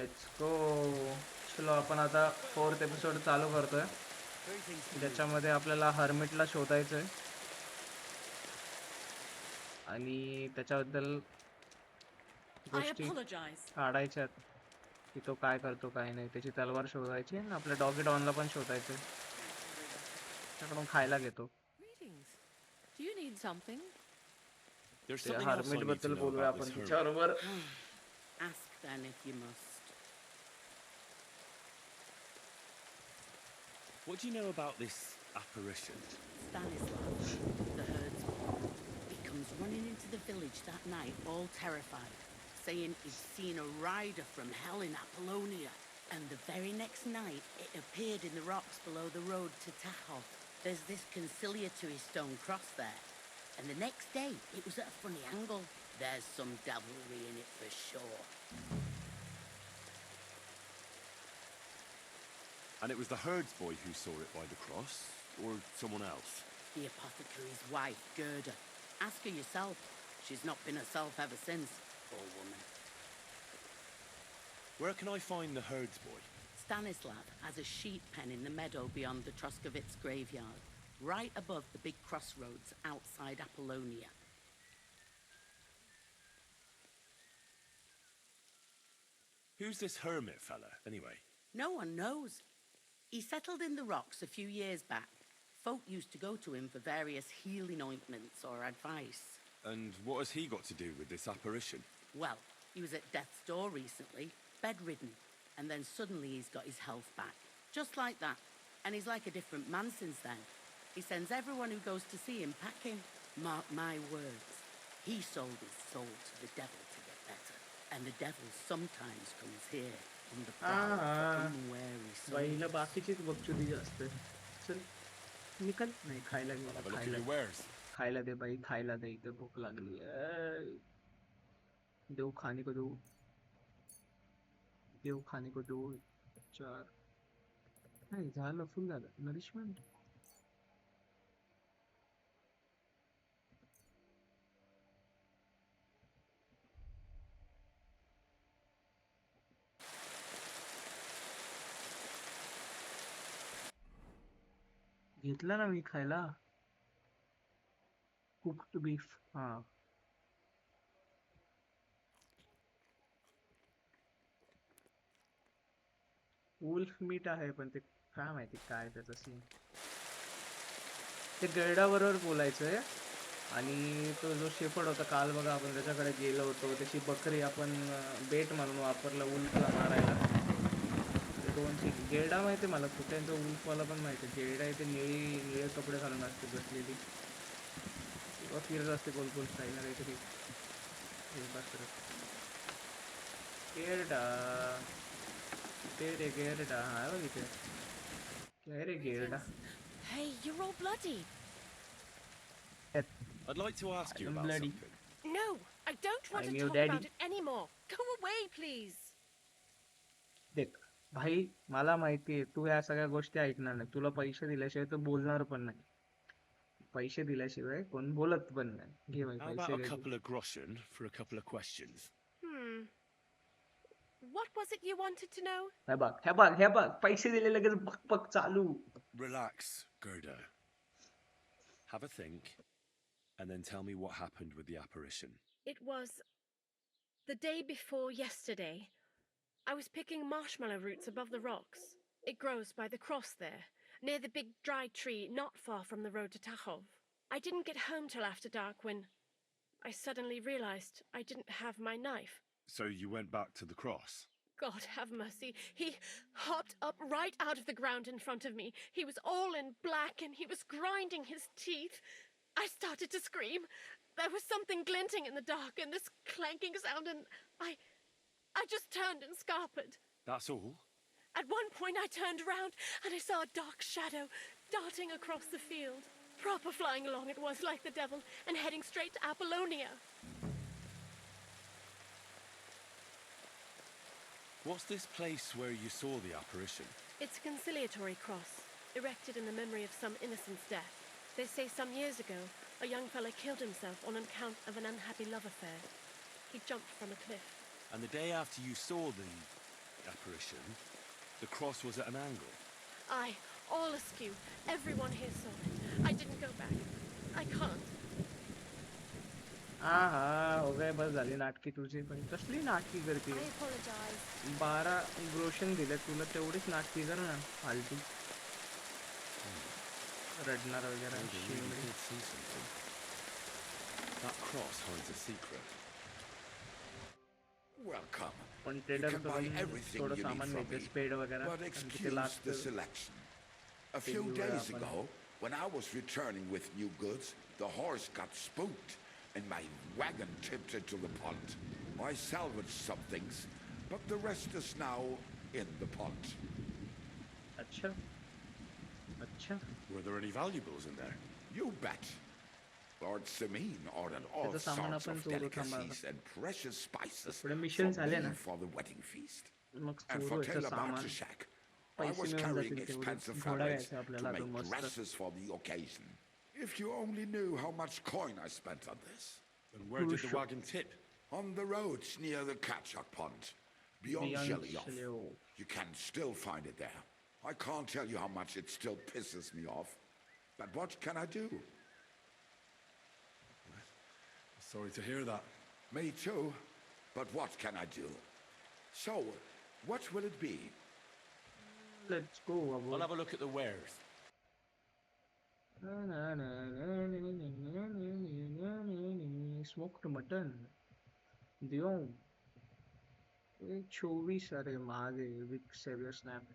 Let's go. चलो आपण आता 4th एपिसोड चालू करतोय, ज्याच्यामध्ये आपल्याला हर्मिटला शोधायचंय आणि त्याच्याबद्दल गोष्टी काढायच्यात की तो काय करतो काय नाही. त्याची तलवार शोधायची आणि आपल्या डॉगी डॉनला पण शोधायचंय. त्याकडून खायला घेतो. Do you need something? There's त्या something else I hermit need to बद्दल know बोलूया about आपण this hermit. तिच्याबरोबर. Ask then if you must. What do you know about this apparition? Stanislav, the herdsman, he comes running into the village that night, all terrified, saying he'd seen a rider from hell in Apollonia. And the very next night, it appeared in the rocks below the road to Tahov. There's this conciliatory stone cross there. And the next day, it was at a funny angle. There's some devilry in it for sure. And it was the herds boy who saw it by the cross, or someone else? The apothecary's wife, Gerda. Ask her yourself. She's not been herself ever since, poor woman. Where can I find the herds boy? Stanislav has a sheep pen in the meadow beyond the Troskovitz graveyard, right above the big crossroads outside Apollonia. Who's this hermit fella, anyway? No one knows. He settled in the rocks a few years back. Folk used to go to him for various healing ointments or advice. And what has he got to do with this apparition? Well, he was at death's door recently, bedridden, and then suddenly he's got his health back. Just like that. And he's like a different man since then. He sends everyone who goes to see him packing. Mark my words. He sold his soul to the devil to get better. And the devil sometimes comes here on the prowl for unwary बाईला souls. बाकीचीच बकचुदी जास्त आहे. चल निकल. नाही खायला घे Have मला, a look at खायला your wares. खायला दे बाई, खायला दे. इथे भूक लागली. देऊ खाने को दो, देऊ खाने को दो. 4 नाही झालं, फुल झालं. नरिशमेंट घेतलं ना मी खायला. Cooked beef. हा वुल्फ मीट आहे, पण ते काय माहिती काय त्याचं सीन. ते गैडाबरोबर बोलायचंय. आणि तो जो शेफर्ड होता काल बघा आपण त्याच्याकडे गेलो होतो, त्याची बकरी आपण बेट म्हणून वापरलं वुल्फला मारायला. ते 2 गेरडा माहिती मला, कुठ्यांचं वुल्फवाला पण माहिती. गेरडा इथे निळे कपडे घालून असते बसलेली, किंवा फिरत असते गोल गोल स्टाईलला काहीतरी. गेरडा ते रे गेरडा हा बघ इथे. काय रे गेरडा. Hey, you're all bloody. I'd like to ask you I'm about bloody. something. No, I don't want I'm to your talk daddy. about it anymore. Go away, please. देख भाई, मला माहितीये तू या सगळ्या गोष्टी ऐकणार नाही. तुला पैसे दिल्याशिवाय तू बोलणार पण नाही. पैसे दिल्याशिवाय कोण बोलत पण नाही. घे भाई How पैसे about a घे तू. couple of groschen for a couple of questions? What was it you wanted to know? हे बघ हे बघ हे बघ, पैसे दिले लगेच बक बक चालू. Relax, Gerda. Have a think, and then tell me what happened with the apparition. It was the day before yesterday. I was picking marshmallow roots above the rocks. It grows by the cross there, near the big dry tree not far from the road to Tahov. I didn't get home till after dark when I suddenly realized I didn't have my knife. So you went back to the cross? God have mercy. He hopped up right out of the ground in front of me. He was all in black and he was grinding his teeth. I started to scream. There was something glinting in the dark and this clanking sound, and I just turned and scarpered. That's all? At one point I turned around and I saw a dark shadow darting across the field. Proper flying along it was, like the devil, and heading straight to Apollonia. What's this place where you saw the apparition? It's a conciliatory cross, erected in the memory of some innocent's death. They say some years ago, a young fella killed himself on account of an unhappy love affair. He jumped from a cliff. And the day after you saw the apparition, the cross was at an angle. Aye, all askew. Everyone here saw it. I didn't go back. I can't. हा हा हो गए, बस झाली नाटकी तुझी. पण कसली नाटकी करते? I apologize. 12 ग्रोशन दिले तुला, तेवढीच नाटकी कर ना फालतू. रडणार वगैरे Maybe they really Shevdi. did see something. That cross hides a secret. Welcome. पण You ट्रेडर can buy कडून everything थोडं you need सामान from मिळते, me, स्पेड वगैरे, but आणि तिथे excuse the लागतं. selection. A ते few घेऊया days आपण. ago, when I was returning with new goods, the horse got spooked, and my wagon tipped into the pond. I salvaged some things, but the rest is now in the pond. अच्छा अच्छा. Were there any valuables in there? You bet. Lord Samin ordered all त्याचं सामान sorts आपण of Churu थांबा. delicacies and precious spices पुढे for mission झाले ना, me for the wedding feast. Mug And Churu for याचं Taylor सामान. Bartashak, I पैसे was मिळून carrying जातील तेवढे. expensive घोडा fabrics घ्यायचा to आपल्याला अजून make मस्त. dresses for the occasion. If you only knew how much coin I spent on this. And where did the Crucial. wagon tip? On the roads near the Katchak Pond, beyond Beyond Shelioff. Shelioff. You can still find it there. I can't tell you how much it still pisses me off. But what can I do? Sorry to hear that. Me too. But what can I do? So, what will it be? Let's go. I'll have a look at the wares. Smoked mutton. दियो. 24. अरे महाग आहे. Wick saviour snap.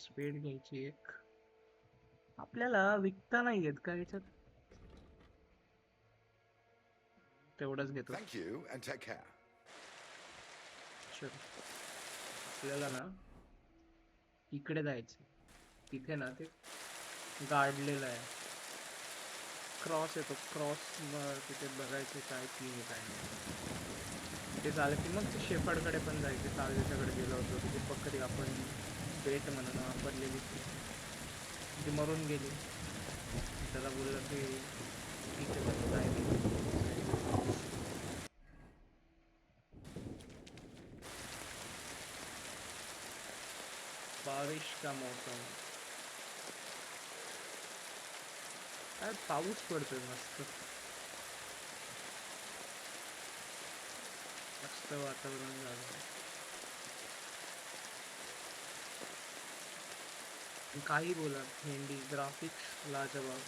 Speed घ्यायची एक. आपल्याला विकता नाही येत का याच्यात? तेवढंच घेतो. Thank you and take care. चल. आपल्याला ना इकडे जायचं. तिथे ना ते गाडलेलं आहे. क्रॉस येतो. क्रॉस तिथे बघायचे काय सीन आहे काय नाही. ते झालं की मग ते शेफर्डकडे पण जायचे. काल त्याच्याकडे गेलो होतो. तिथे बकरी आपण बेट म्हणून वापरलेली ती मरून गेली. त्याला बोललं की ठीक आहे बस काय नाही. बारिश का मौसम. काय पाऊस पडतोय मस्त. मस्त वातावरण झालं. काही बोला, भेंडी ग्राफिक्स लाजवाब.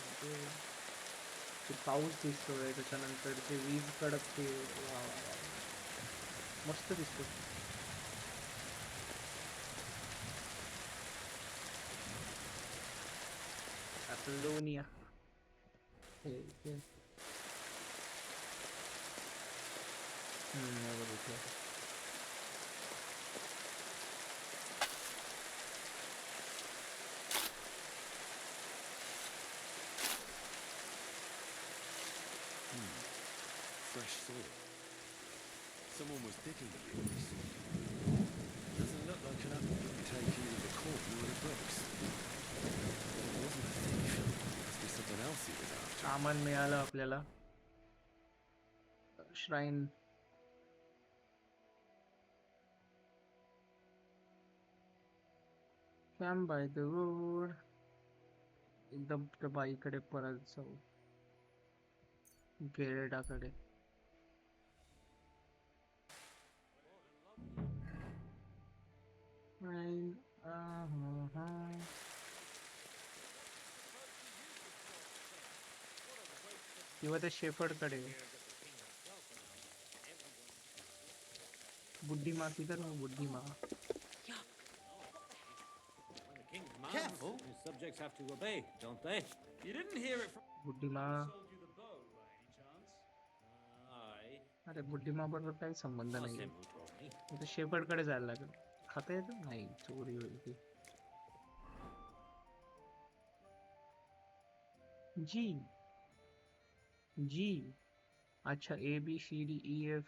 ते पाऊस दिसतोय, त्याच्यानंतर ते वीज कडकते. वा वा वा. मस्त दिसतो. Apollonia. हे. बरोबर. Fresh soil. Someone was digging in this. Doesn't look like an applicant taking either the corn or the bricks. It wasn't a thief. Must be something else he was after. सामान मिळालं आपल्याला. Shrine. Camp by the road. एकदम त्या बाईकडे परत जाऊ. गेरडाकडे. किंवा त्या शेफर्डकडे. बुद्धिमा किधर हो? बुद्धिमा. Careful! His subjects have to obey, don't they? You didn't hear it from... बुद्धिमा. Sold you the bow by any chance? Aye. अरे बुद्धिमा बरोबर काही संबंध Was नाही. him who told me. आता शेफर्डकडे जायला लागेल. खाता येतं नाही, चोरी होईल ती. जी. जी. अच्छा A B C D E F.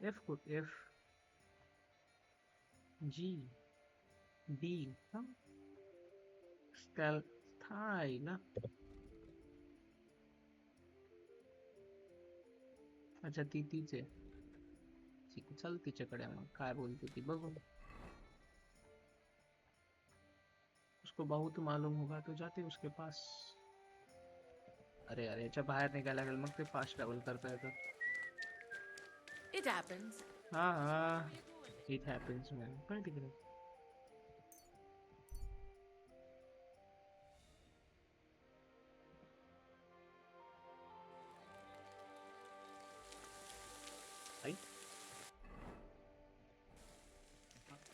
F को एफ. जी. डी. हाँ. स्कॅल थाय ना. अच्छा ती तीच आहे. ठीक आहे, चल तिच्याकडे मग काय बोलते ती बघू. उसको बहुत मालूम होगा तो जाते उसके पास. अरे यार, याच्या बाहेर निघायला लागेल मग ते फास्ट ट्रॅव्हल करता येतं. It happens. हा हा, इट हॅपन्स मॅन. पण तिकडे आई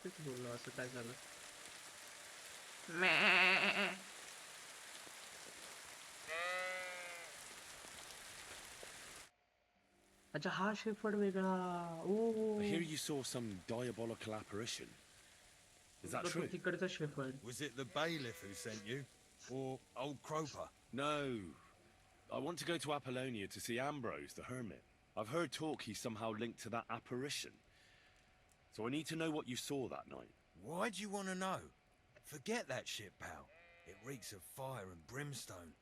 तेच बोललो, असं काय झालं. अच्छा, हा शेफर्ड वेगळा. ओ I hear you saw some diabolical apparition. Is that तो true? तिकडचा shepherd. Was it the bailiff who sent you? Or old Croper? No. I want to go to Apollonia to see Ambrose, the hermit. I've heard talk he's somehow linked to that apparition. So I need to know what you saw that night. Why do you want to know? Forget that shit, pal. It reeks of fire and brimstone.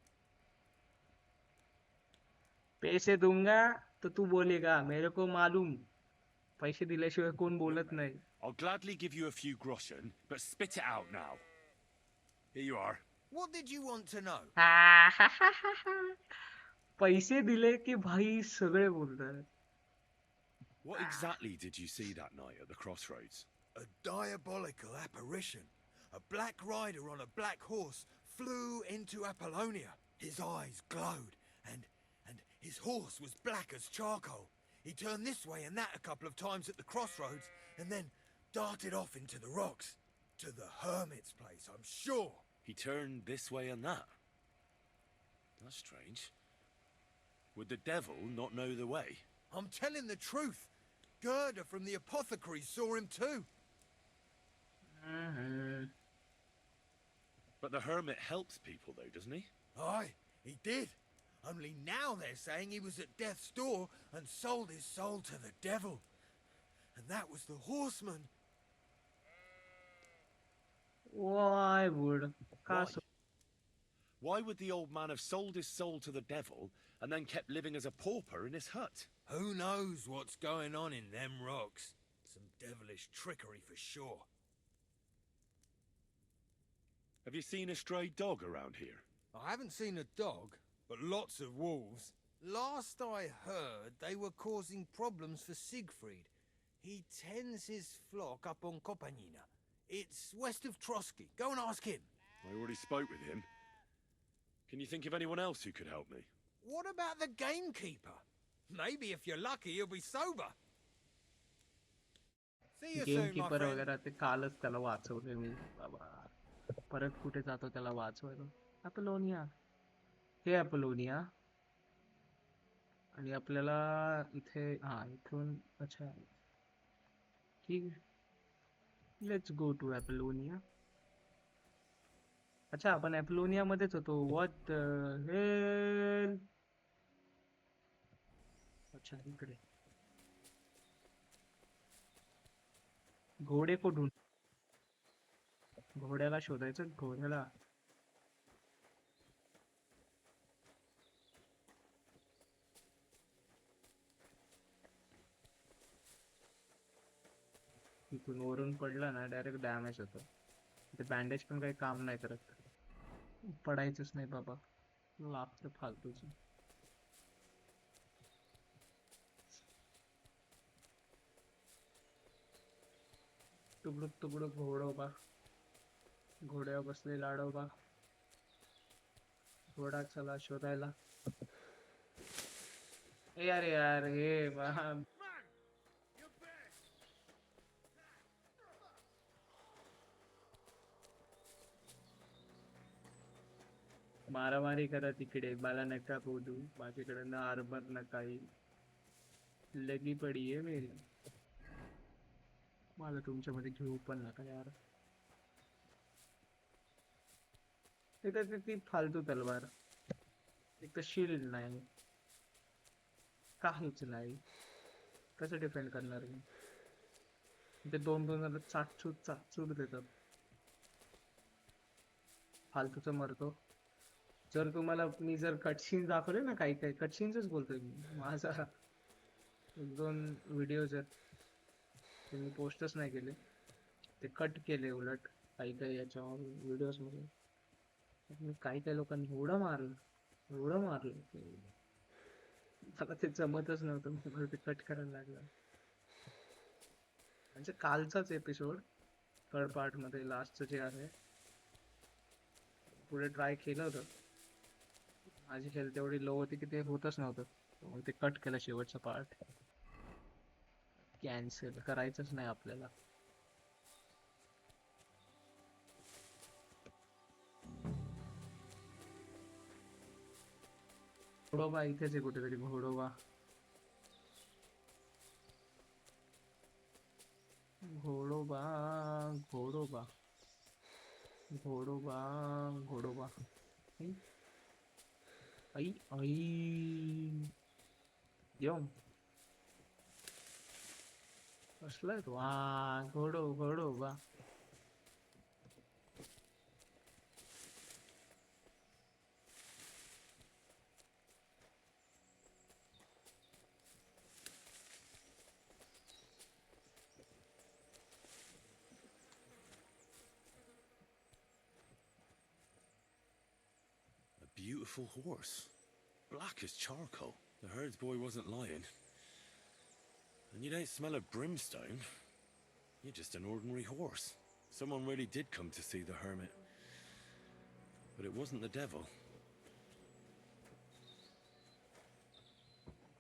पैसे दूंगा तो तू बोलेगा मेरे को मालूम. पैसे दिल्याशिवाय कोण बोलत नाही. I'll gladly give you a few groschen, but spit it out now. Here you are. What did you want to know? पैसे दिले की भाई सगळे बोलतात. What exactly did you see that night at the crossroads? A diabolical apparition. A black rider on a black horse flew into Apollonia. His eyes glowed, and his horse was black as charcoal. He turned this way and that a couple of times at the crossroads, and then darted off into the rocks. To the hermit's place, I'm sure. He turned this way and that. That's strange. Would the devil not know the way? I'm telling the truth. Gerda from the apothecary saw him too. But the hermit helps people though, doesn't he? Aye, he did. Only now they're saying he was at death's door and sold his soul to the devil. And that was the horseman. Why would Why? Why would the old man have sold his soul to the devil and then kept living as a pauper in his hut? Who knows what's going on in them rocks? Some devilish trickery for sure. Have you seen a stray dog around here? I haven't seen a dog, but lots of wolves. Last I heard, they were causing problems for Siegfried. He tends his flock up on Kopanina. It's west of Trotsky. Go and ask him. I already spoke with him. Can you think of anyone else who could help me? What about the gamekeeper? Maybe if you're lucky, he'll be sober. See you soon, my gamekeeper friend. वगैरे ते कालच त्याला वाचवले मी बाबा. परत कुठे जातो त्याला वाचवायला. अपोलोनिया. हे अपोलोनिया. आणि आपल्याला इथे हा इथून अच्छा ठीक. Let's go to Apollonia. अच्छा, आपण अपोलोनिया मध्येच होतो. What hell. अच्छा, इकडे घोडे को ढूंढ. घोड्याला शोधायचं. घोड्याला तिथून वरून पडला ना डायरेक्ट डॅमेज होतं. ते बँडेज पण काही काम नाही करत. पडायचंच नाही बाबा, लागतं फालतूच. तुकडुक तुकडुक घोडोबा. घोड्यावर बसले लाडोबा. घोडा चला शोधायला. यार यार हे मारामारी करा तिकडे. मला नका बोलू. माझ्याकडे ना आर्मर ना काही. लगी पडी आहे मेरी. मला तुमच्यामध्ये घेऊ पण नका यार. ती फालतू तलवार. एक तर शिल्ड नाही, काहीच नाही. कसं डिफेंड करणार मी? ते दोन दोन चाटचूट देतात. फालतूच मरतो. जर तुम्हाला मी जर कटसीन दाखवले ना, काही काही कटसीनच बोलतोय मी. माझा 1-2 व्हिडिओज आहेत ते मी पोस्टच नाही केले, ते कट केले उलट काही काही याच्यावर व्हिडिओजमध्ये. मी काही काही लोकांनी एवढं मारलं की मला ते जमतच नव्हतं, मला ते कट करायला लागलं. म्हणजे कालचाच एपिसोड थर्ड पार्ट मध्ये लास्टचं जे आहे, पुढे ट्राय केलं होतं, माझी हेल्थ एवढी लो होती की ते होतच नव्हतं, मग ते कट केलं शेवटचा पार्ट. कॅन्सल करायचंच नाही आपल्याला. घोडोबा इथेच आहे कुठेतरी, घोडोबा घोडोबा घोडोबा घोडोबा घोडोबा. आई आई आई येऊ कसलाय तो, घोडोबा. A beautiful horse. Black as charcoal. The herds boy wasn't lying. And you don't smell of brimstone. You're just an ordinary horse. Someone really did come to see the hermit. But it wasn't the devil.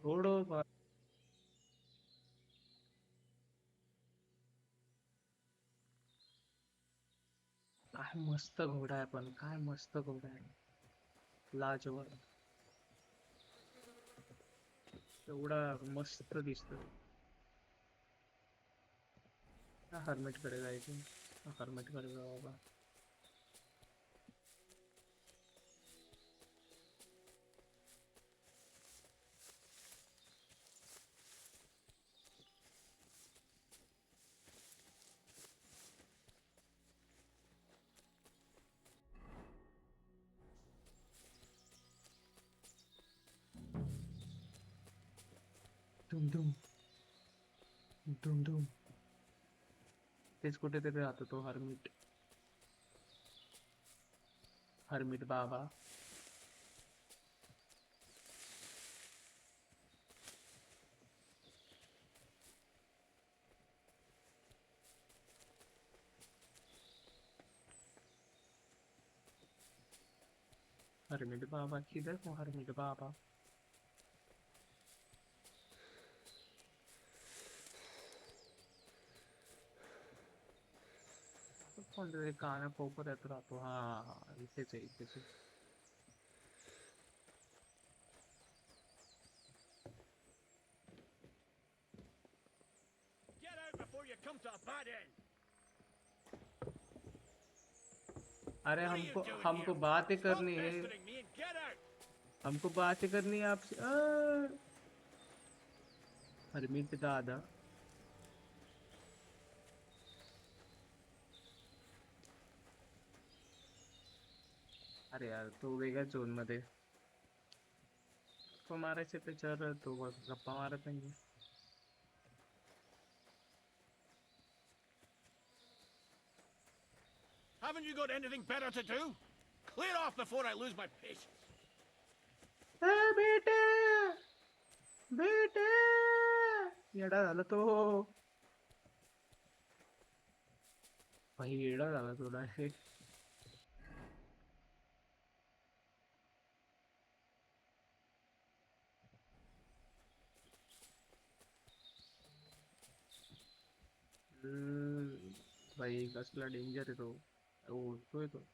घोडोबा. काय मस्त घोडा आहे, पण काय मस्त घोडा आहे, लाजवाब. एवढा मस्त दिसतोय. हर्मिट कडे जायचं, हर्मिट कडे जाऊ बाबा. धुम धुम धुम धुम. तेच कुठेतरी राहतो तो हर्मिट, हर्मिट बाबा. हर्मिट बाबा किधर हो, हर्मिट बाबा. कोणतरी काना कोपऱ्यात राहतो. हा इथेच आहे, इथेच आहे. Get out before you come to a bad end. अरे What are you हमको doing हमको here? बातें Stop करनी है, pestering me and get out. हमको बातें करनी है आपसे. हरमीत दादा. अरे यार तो वेगळ्याच झोन मध्ये, गप्पा मारायचे त्याच्यावर तो गप्पा मारत नाही. Haven't you got anything better to do? Clear off before I lose my patience. बेटे बेटे येडा झाला तो भाई, येडा झाला तो डायरेक्ट. भाई कसला डेंजर आहे तो, ओळखतोय तो.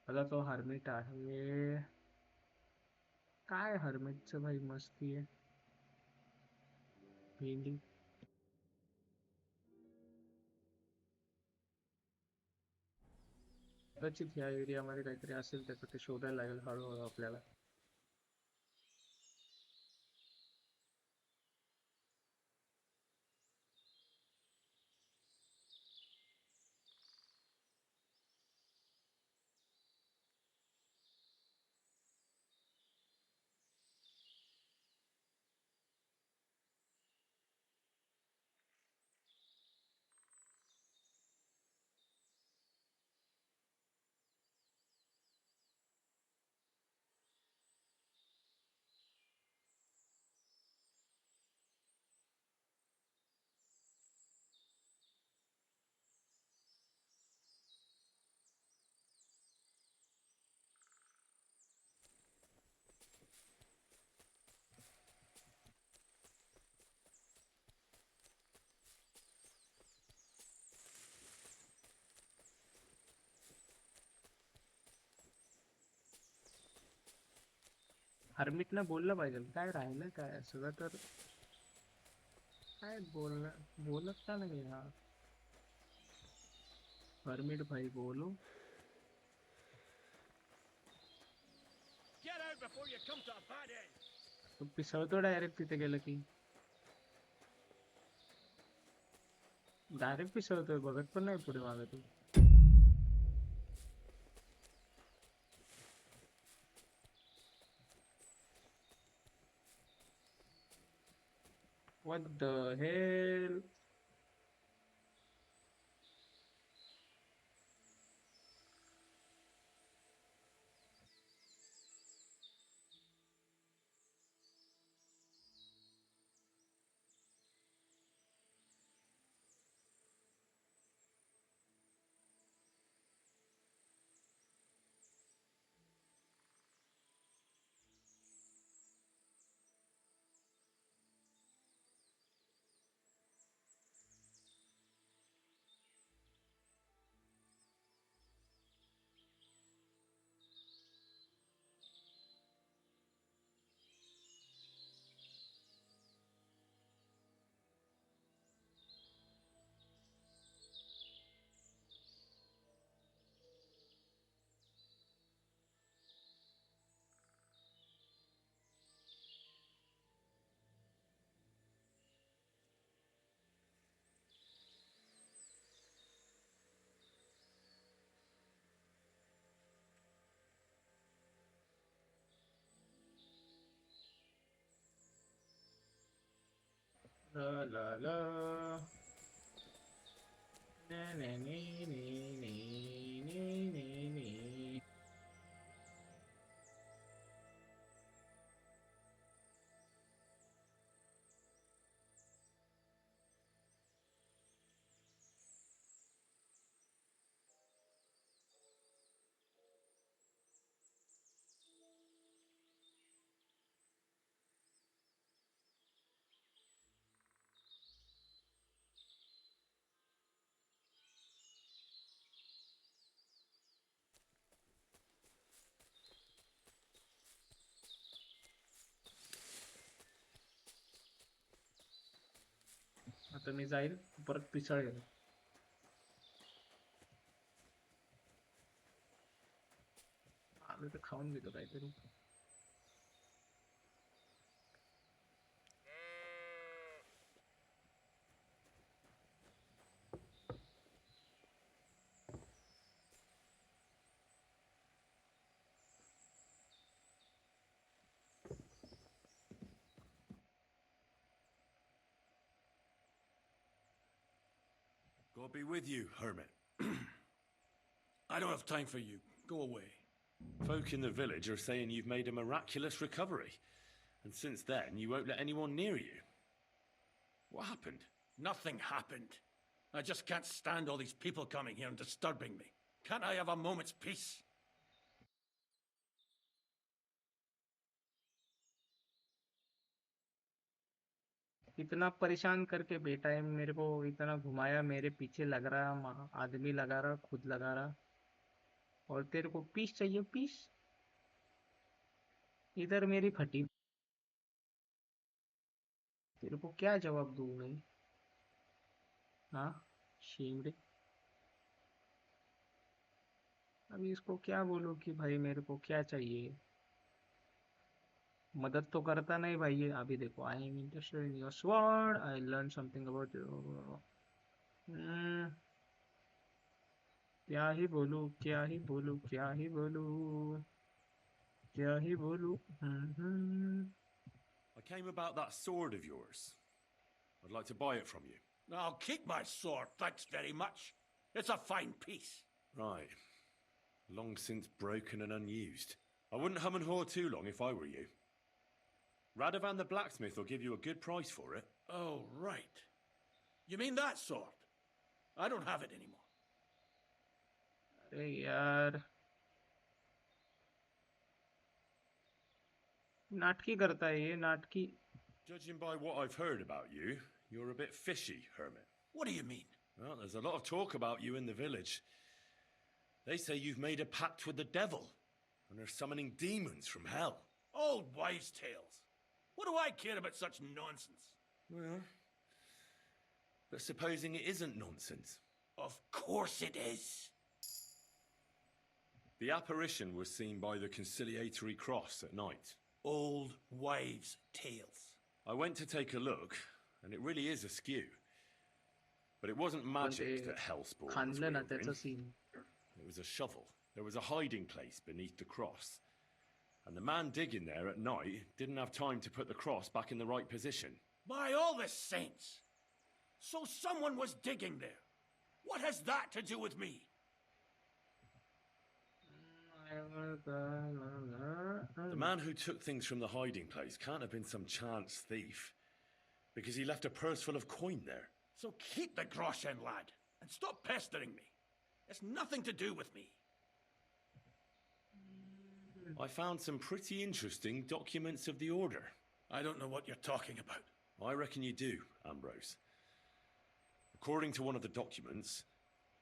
मला तो हर्मिट आहे. काय हर्मिटचं भाई मस्ती आहे. भेंडी. कदाचित ह्या एरियामध्ये काहीतरी असेल त्याचं ते शोधायला लागेल हळूहळू आपल्याला. हर्मिटनं बोललं पाहिजे. काय राहिलं काय सगळं तर काय बोलत का नाही हा हर्मिट भाई बोलो. Get out before you come to a bad end! तो पिसळतो डायरेक्ट तिथे गेलं की. डायरेक्ट पिसळतोय बघत पण नाही पुढे मागे तू. What the hell? La la la. Na na ni ni ni ni ni ni. आता मी जाईल परत पिसळेल. आलं तर खाऊन घेतो काहीतरी. God be with you, hermit. I don't have time for you. Go away. Folk in the village are saying you've made a miraculous recovery. And since then, you won't let anyone near you. What happened? Nothing happened. I just can't stand all these people coming here and disturbing me. Can't I have a moment's peace? इतना परेशान करके बेटा है मेरे को, इतना घुमाया, मेरे पीछे लग रहा, आदमी लगा रहा, खुद लगा रहा. और तेरे को पीस चाहिए, पीस? इधर मेरी फटी। तेरे को क्या जवाब दूं मैं? हाँ, शेमड़े। अभी इसको क्या बोलूं कि भाई मेरे को क्या चाहिए? मदद तो करता नहीं भाई ये। अभी देखो, I am interested in your sword, I learn something about you. क्या ही बोलूं, क्या ही बोलूं, क्या ही बोलूं, क्या ही बोलूं। I came about that sword of yours. I'd like to buy it from you. I'll keep my sword, thanks very much. It's a fine piece. Right. Long since broken and unused. I wouldn't hum and haw too long if I were you. Radovan the blacksmith will give you a good price for it. Oh, right. You mean that sword? I don't have it anymore. अरे यार, नाटकी करता है ये, नाटकी। Judging by what I've heard about you, you're a bit fishy, hermit. What do you mean? Well, there's a lot of talk about you in the village. They say you've made a pact with the devil, and are summoning demons from hell. Old wives' tales. What do I care about such nonsense? Well, but supposing it isn't nonsense. Of course it is. The apparition was seen by the conciliatory cross at night. Old wives' tales. I went to take a look, and it really is askew. But it wasn't magic that Hellspawn was खांदलं ना wielding. त्याचा scene. It was a shovel. There was a hiding place beneath the cross. And the man digging there at night didn't have time to put the cross back in the right position. By all the saints! So someone was digging there. What has that to do with me? The man who took things from the hiding place can't have been some chance thief, because he left a purse full of coin there. So keep the groschen, lad, and stop pestering me. It's nothing to do with me. I found some pretty interesting documents of the Order. I don't know what you're talking about. I reckon you do, Ambrose. According to one of the documents,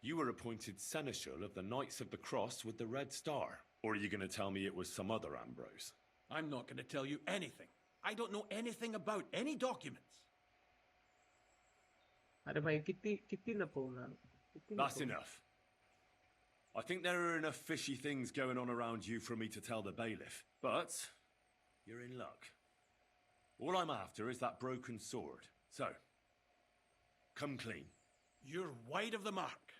you were appointed Seneschal of the Knights of the Cross with the Red Star. Or are you going to tell me it was some other Ambrose? I'm not going to tell you anything. I don't know anything about any documents. अरे भाई, कितनी लपवणार? That's enough. I think there are enough fishy things going on around you for me to tell the bailiff. But you're in luck. All I'm after is that broken sword. So, come clean. You're wide of the mark.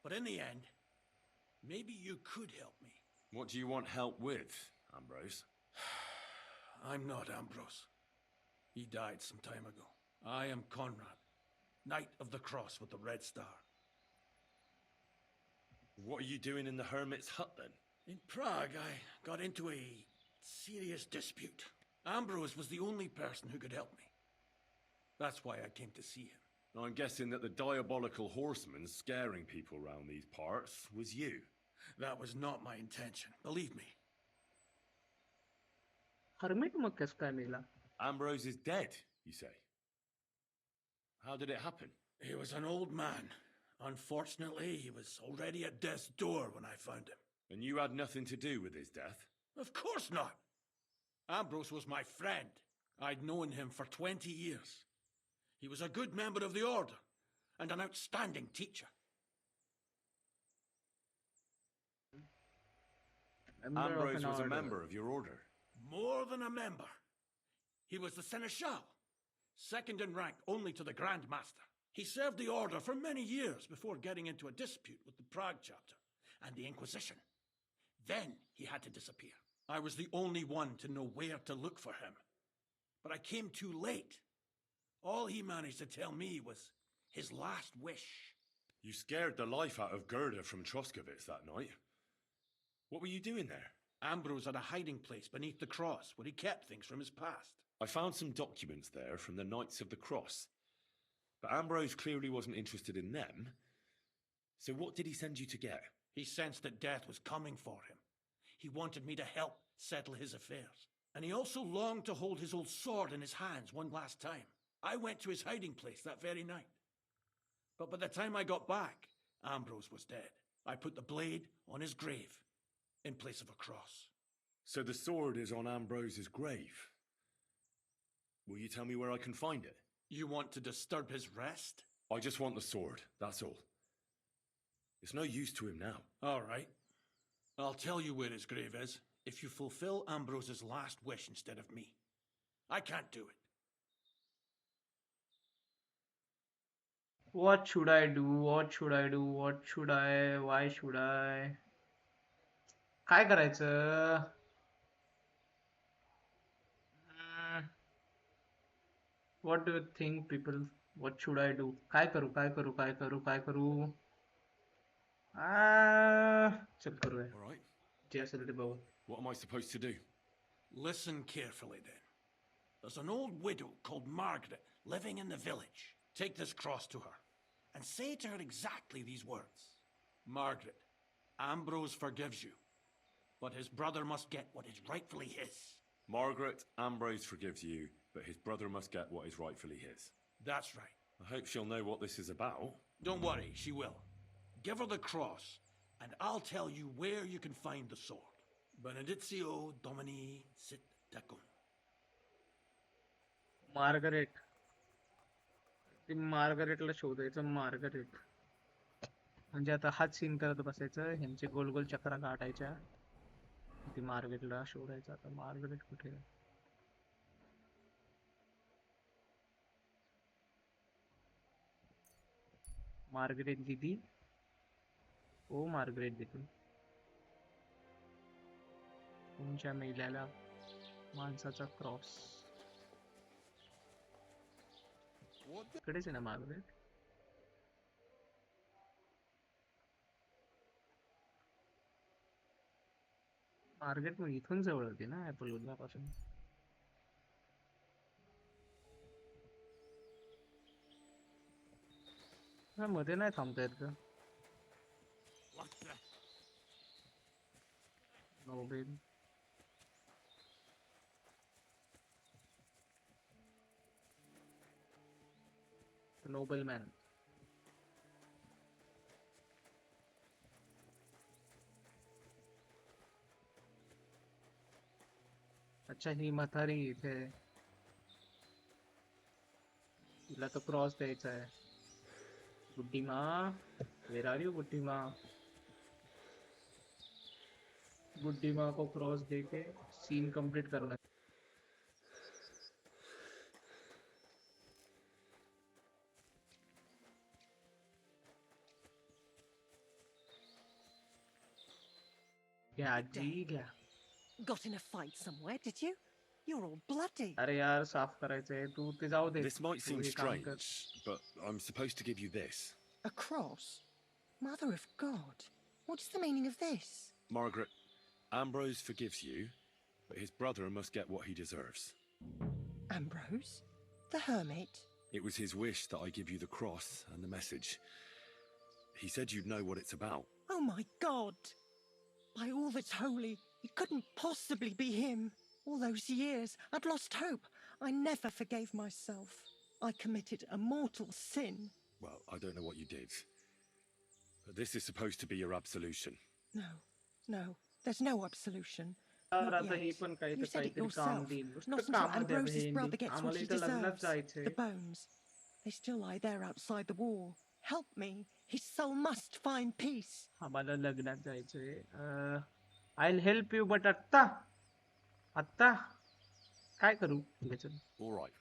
But in the end, maybe you could help me. What do you want help with, Ambrose? I'm not Ambrose. He died some time ago. I am Conrad, Knight of the Cross with the Red Star. What are you doing in the hermit's hut, then? In Prague, I got into a serious dispute. Ambrose was the only person who could help me. That's why I came to see him. I'm guessing that the diabolical horseman scaring people round these parts was you. That was not my intention, believe me. Hermit मग कसं काय मेला? Ambrose is dead, you say? How did it happen? He was an old man. Unfortunately, he was already at death's door when I found him. And you had nothing to do with his death? Of course not. Ambrose was my friend. I'd known him for 20 years. He was a good member of the Order and an outstanding teacher. Ambrose was a member of your order. More than a member. He was the Seneschal, second in rank only to the Grand Master. He served the Order for many years before getting into a dispute with the Prague chapter and the Inquisition. Then he had to disappear. I was the only one to know where to look for him. But I came too late. All he managed to tell me was his last wish. You scared the life out of Gerda from Troskovitz that night. What were you doing there? Ambrose had a hiding place beneath the cross where he kept things from his past. I found some documents there from the Knights of the Cross. But Ambrose clearly wasn't interested in them. So what did he send you to get? He sensed that death was coming for him. He wanted me to help settle his affairs. And he also longed to hold his old sword in his hands one last time. I went to his hiding place that very night. But by the time I got back, Ambrose was dead. I put the blade on his grave, in place of a cross. So the sword is on Ambrose's grave. Will you tell me where I can find it? You want to disturb his rest? I just want the sword, that's all. It's no use to him now. All right. I'll tell you where his grave is if you fulfill Ambrose's last wish instead of me. I can't do it. What should I do? What should I do? What should I? Why should I? काय करायचं? What do you think, people? What should I do? काय करू? काय करू? काय करू? काय करू? चल करूया. All right. जे असेल ते बघू. What am I supposed to do? Listen carefully then. There's an old widow called Margaret living in the village. Take this cross to her and say to her exactly these words. Margaret, Ambrose forgives you, but his brother must get what is rightfully his. Margaret, Ambrose forgives you, but his brother must get what is rightfully his. That's right. I hope she'll know what this is about. Don't worry, she will. Give her the cross, and I'll tell you where you can find the sword. Benedictio Domini sit tecum. Margaret. ते मार्गरेटला शोधायचं. Margaret म्हणजे आता हाच scene करत बसायचं. ह्यांचे गोल गोल चक्रा काढायच्या. ती मार्गरेटला शोधायचं. आता मार्गरेट कुठे आहे? मार्गरेट दीदी. ओ मार्गरेट दीदी. तुमच्या मेल्याला माणसाचा क्रॉस. इकडेच आहे ना मार्गरेट? मार्गरेट मग इथून जवळ होती ना ऍपल पासून. मध्ये नाही थांबता येत का? नोबेल. नोबलमॅन. अच्छा ही म्हातारी इथे. तिला तो क्रॉस द्यायचा आहे. बुड्ढी माँ, वेर आर यू बुड्ढी माँ? बुड्ढी माँ को क्रॉस देके सीन कंप्लीट करना. घ्या जी घ्या. Got in a fight somewhere, did you? You're all bloody. अरे यार साफ करायचंय. तू ते जाऊ दे. This might तू seem हे काम कर. strange, but I'm supposed to give you this. A cross? Mother of God. What's the meaning of this? Margaret, Ambrose forgives you, but his brother must get what he deserves. Ambrose? The hermit? It was his wish that I give you the cross and the message. He said you'd know what it's about. Oh my God! By all that's holy, it couldn't possibly be him. All those years, I'd lost hope. I never forgave myself. I committed a mortal sin. Well, I don't know what you did. But this is supposed to be your absolution. No, no, there's no absolution. यार Not आता ही yet. पण You काहीतरी said it काम yourself. देईल. Not नुसतं until काम द्या Ambrose's brother बहिणी. gets what आम्हाला he इथं लग्नात deserves. जायचंय. The bones. They still lie there outside the wall. Help me. His soul must find peace. आम्हाला लग्नात जायचंय. I'll help you, but आत्ता काय करू? All right.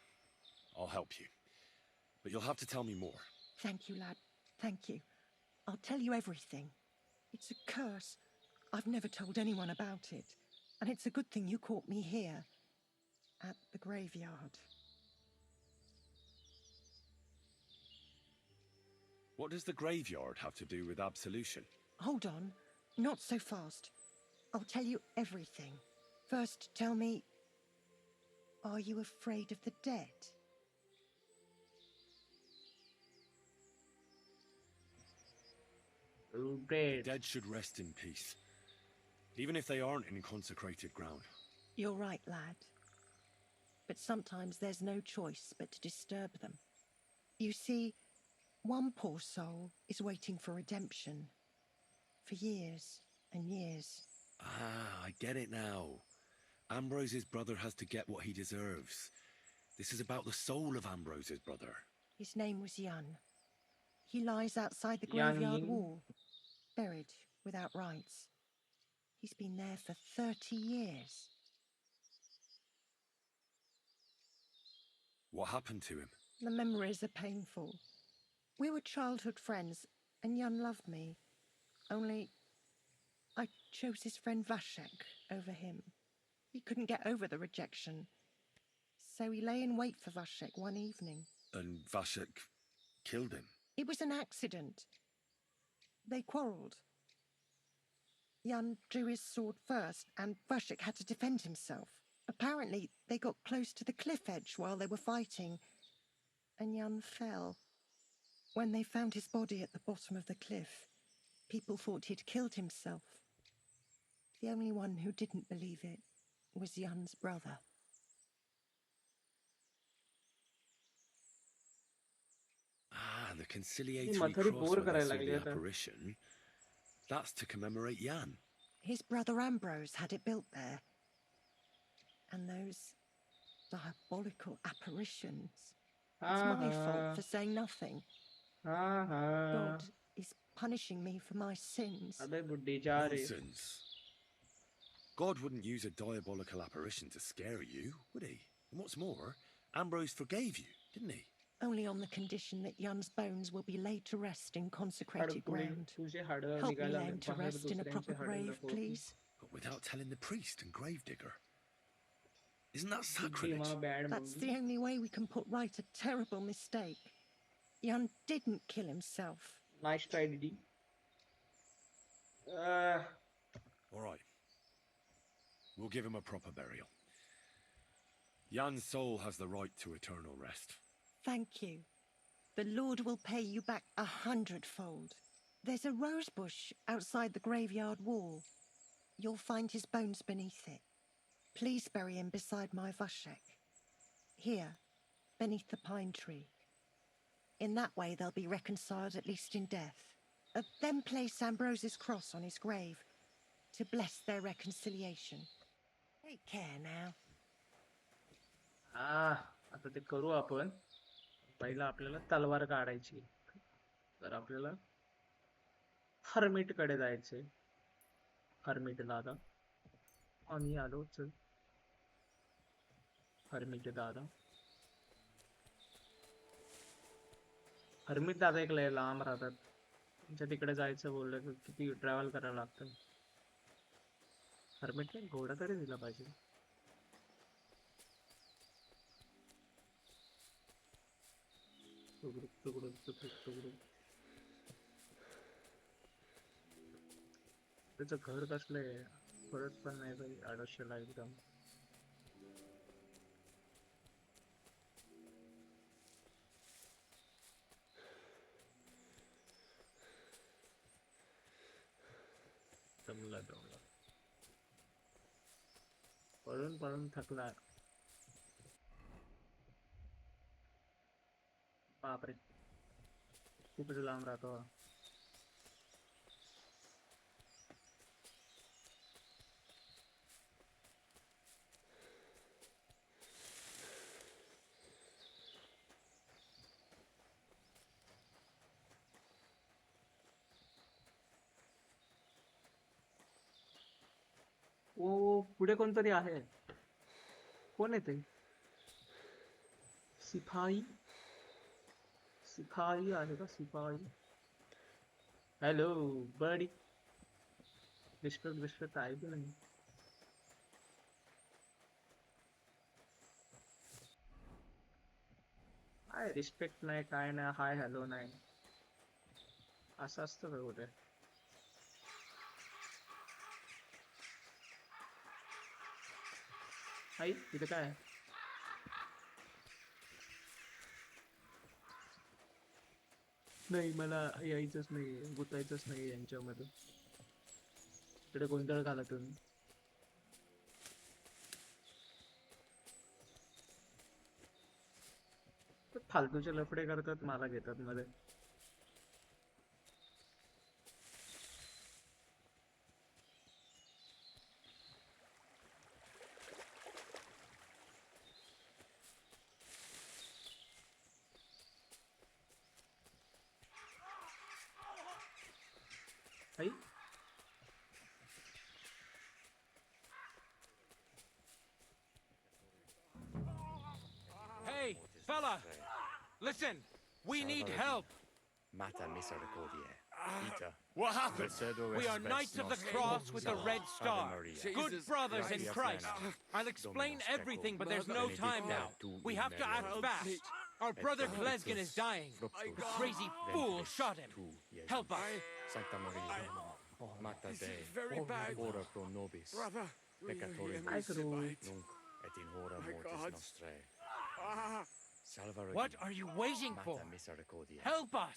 I'll help you. But you'll have to tell me more. Thank you, lad. Thank you. I'll tell you everything. It's a curse. I've never told anyone about it. And it's a good thing you caught me here. At the graveyard. What does the graveyard have to do with absolution? Hold on. Not so fast. I'll tell you everything. First, tell me, are you afraid of the dead? The dead should rest in peace. Even if they aren't in consecrated ground. You're right, lad. But sometimes there's no choice but to disturb them. You see, one poor soul is waiting for redemption. For years. and years. Ah, I get it now. Ambrose's brother has to get what he deserves. This is about the soul of Ambrose's brother. His name was Jan. He lies outside the Jan graveyard Ying. wall, buried without rites. He's been there for 30 years. What happened to him? The memories are painful. We were childhood friends, and Jan loved me. Only I chose his friend Vashek over him. He couldn't get over the rejection. So he lay in wait for Vashek one evening. And Vashek killed him? It was an accident. They quarrelled. Jan drew his sword first, and Vashek had to defend himself. Apparently, they got close to the cliff edge while they were fighting, and Jan fell. When they found his body at the bottom of the cliff, people thought he'd killed himself. The only one who didn't believe it was Jan's brother. Ah, the he conciliatory म्हातारी cross bore where they करायला saw लागली the आता. apparition. That's to commemorate Jan. His brother Ambrose had it built there. And those diabolical apparitions. It's my fault for saying nothing. God is punishing me for my sins. अबे बुड्ढी जा रही. Nonsense. God wouldn't use a diabolical apparition to scare you, would he? And what's more, Ambrose forgave you, didn't he? Only on the condition that Jan's bones will be laid to rest in consecrated ground. तुझे हाडं Help me निघायला lay him to बाहेर rest in a proper दुसऱ्यांचे हाडं grave, लपवतो. please. But without telling the priest and gravedigger. Isn't that बुड्ढी sacrilege? माँ bad That's mummy. the only way we can put right a terrible mistake. Jan didn't kill himself. Nice try, Didi. All right. We'll give him a proper burial. Jan's soul has the right to eternal rest. Thank you. The Lord will pay you back 100-fold. There's a rose bush outside the graveyard wall. You'll find his bones beneath it. Please bury him beside my Vashek. Here, beneath the pine tree. In that way they'll be reconciled at least in death. Then place Ambrose's cross on his grave to bless their reconciliation. Take care now. आता ते करू आपण. पहिला आपल्याला तलवार काढायची. तर आपल्याला हर्मिट कडे जायचे. हर्मिट दादा. आम्ही आलो चल. हर्मिट दादा. हर्मिट दादा एक लय लांब राहतात. त्यांच्या तिकडे जायचं बोललं की किती ट्रॅव्हल करायला लागतं. हर्मिटने घोडा तरी दिला पाहिजे. तुकडुक तुकडुक तुकडुक तुकडुक. त्याचं घर कसलंय परत पण नाही बाई आडोशाला एकदम. जमला जमला. पळून पळून थकला. बापरे खूपच लांब राहतो. ओ पुढे कोणतरी आहे. कोण आहे ते? सिपाही सिपाही आहे का सिपाही? हॅलो बडी. रिस्पेक्ट आहे की नाही? काय रिस्पेक्ट नाही काय नाही हाय हॅलो नाही असं असतं का कुठे? आई तिथे काय आहे? नाही मला यायचंच नाही गुतायचंच नाही यांच्यामध्ये. इकडे गोंधळ घाला तुम्ही. फालतूचे लफडे करतात मला घेतात मध्ये. Fella! Listen! We need help! What happened? We are Knights of the Cross with the Red Star. Good brothers in Christ. I'll explain everything, but there's no time now. We have to act fast. Our brother Glesgan is dying. The crazy fool shot him. Help us. This is very bad. Brother, काय करू? my God. What are you waiting for? Help us!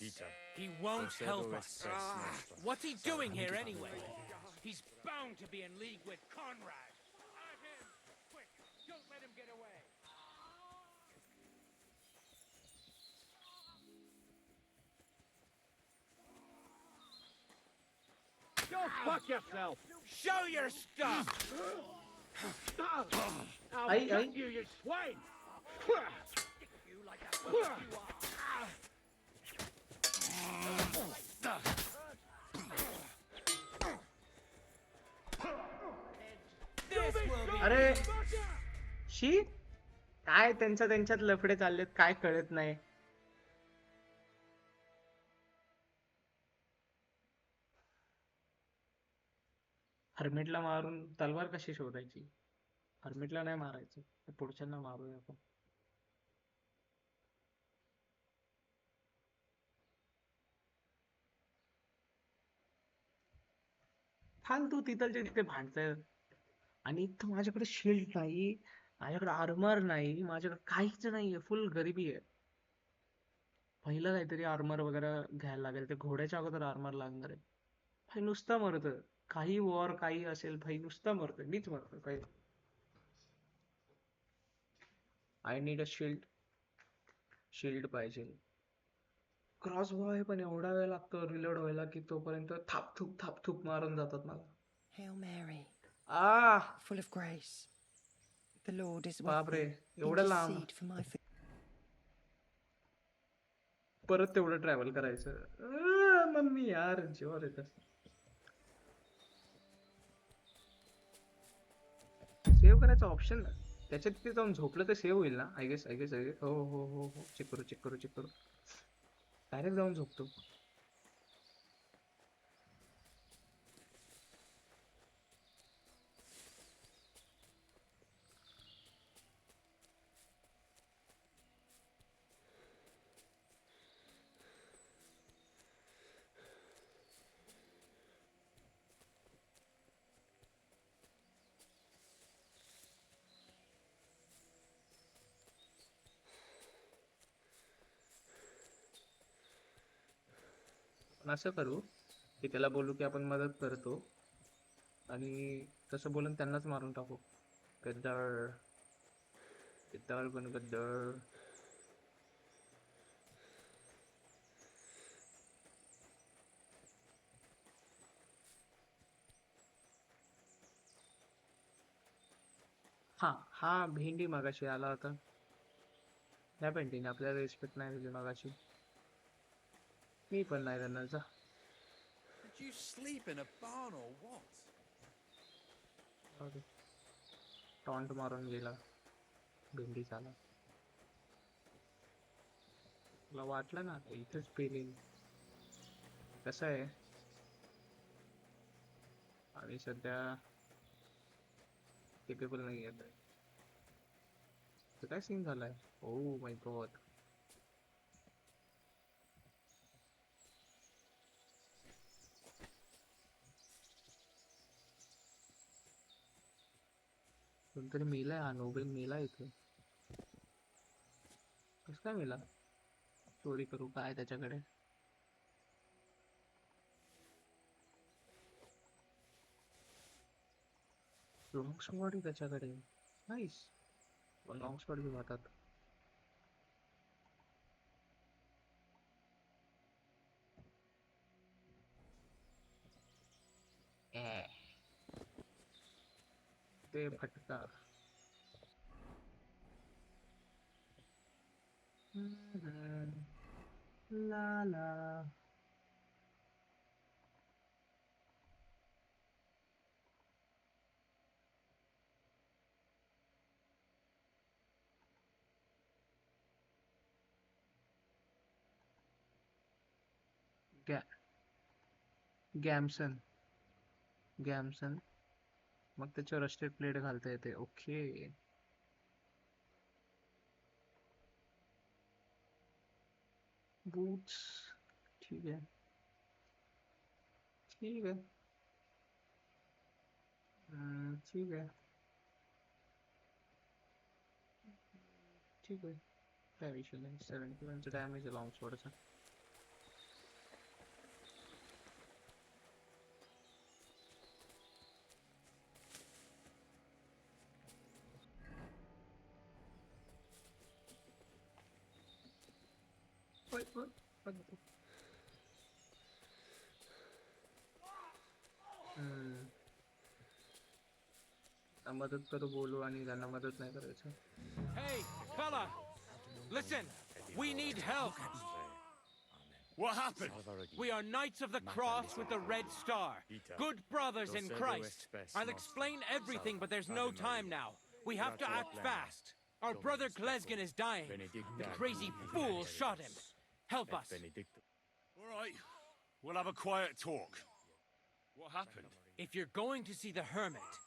He won't help us. What's he doing here anyway? He's bound to be in league with Conrad. At him! Quick! Don't let him get away! Go fuck yourself! Show your stuff! I'll Aye, gut aye. you swine! You like a fool you are. This will be अरे she काय त्यांच्यात लफडे चाललेत काय कळत नाही. हर्मिटला मारून तलवार कशी शोधायची? हर्मिटला नाही मारायचं, पुढच्यांना मारूया आपण. फालतू तिथलचे तिथे भांडताय. आणि इथं माझ्याकडे शिल्ड नाही, माझ्याकडे आर्मर नाही, माझ्याकडे काहीच नाहीये, फुल गरिबी आहे. पहिलं काहीतरी आर्मर वगैरे घ्यायला लागेल, ते घोड्याच्या अगोदर आर्मर लागणार आहे. भाई नुसतं मरतं, काही वॉर काही असेल भाई नुसतं मरतोय, मीच मरतोय काही. I need a shield. Shield पाहिजे. क्रॉस बॉ आहे पण एवढा वेळ लागतो रिलोड व्हायला की तोपर्यंत थापथूप मारून जातात मला. Hail Mary, uh full of grace. The Lord is with बापरे thee. एवढं लांब Intercede for my परत तेवढं ट्रॅव्हल करायचं. मम्मी यार जीवावर येतं. सेव्ह करायचं ऑप्शन त्याच्या तिथे जाऊन झोपलं तर सेव्ह होईल ना? आय गेस हो हो हो हो चेक करू डायरेक्ट जाऊन झोपतो. असं करू की त्याला बोलू की आपण मदत करतो आणि तसं बोलून त्यांनाच मारून टाकू. गद्दार गद्दार पण गद्दार. हा भेंडी मागाशी आला होता. ह्या भेंडीने आपल्याला रिस्पेक्ट नाही दिली मागाशी. मी पण नाही देणार जा. Did you sleep in a barn or what? Taunt मारून गेला भेंडी झाला. तुला वाटलं ना इथेच पेरेल. कसं आहे आणि सध्या केपेबल नाही येत आहे. तर काय सीन झालाय? Oh my God. कोणतरी मेलाय. हा नोबेल मेला इथे. कसं काय मेला? चोरी करू काय त्याच्याकडे? लॉंग स्वॉर्ड आहे त्याच्याकडे. नाईस. लॉंग स्वॉर्ड घेऊन जातात. ते फटका. ला ला. गॅमसन गॅमसन मग त्याच्यावर रस्टेड प्लेट घालता येते. ओके. बूट्स ठीक आहे ठीक आहे ठीक आहे ठीक आहे. काय विषय नाही. 71चं डॅमेज आहे लॉंग स्वॉर्डचा. मदत करू बोलू आणि त्यांना मदत नाही करायचं. Hey, fella! Listen! We need help! What happened? We are Knights of the Cross with the Red Star. Good brothers in Christ. I'll explain everything, but there's no time now. We have to act fast. Our brother Glesgan is dying. The crazy fool shot him. Help us. All right. We'll have a quiet talk. What happened? If you're going to see the hermit,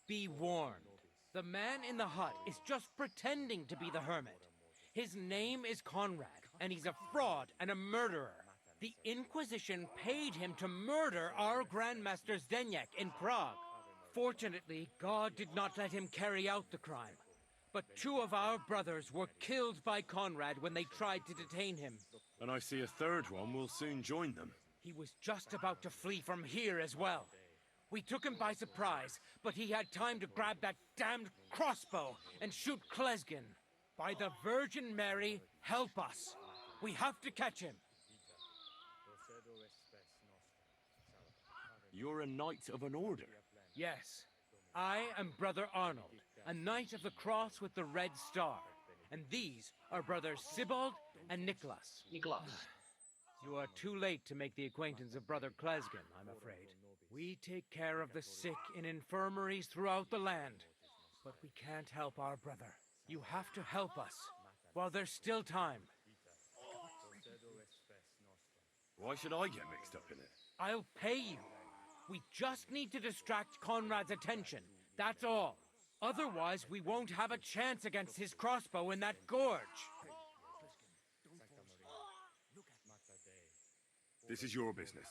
be warned. The man in the hut is just pretending to be the hermit. His name is Conrad, and he's a fraud and a murderer. The Inquisition paid him to murder our Grandmaster Zdeněk in Prague. Fortunately, God did not let him carry out the crime. But 2 of our brothers were killed by Conrad when they tried to detain him. And I see a third one will soon join them. He was just about to flee from here as well. We took him by surprise, but he had time to grab that damned crossbow and shoot Klesgen. By the Virgin Mary, help us. We have to catch him. You're a knight of an order. Yes. I am Brother Arnold, a knight of the cross with the Red Star. And these are brothers Sibald and Nicholas. You are too late to make the acquaintance of Brother Klesgen, I'm afraid. We take care of the sick in infirmaries throughout the land. But we can't help our brother. You have to help us, while there's still time. Why should I get mixed up in it? I'll pay you. We just need to distract Conrad's attention, that's all. Otherwise, we won't have a chance against his crossbow in that gorge. This is your business.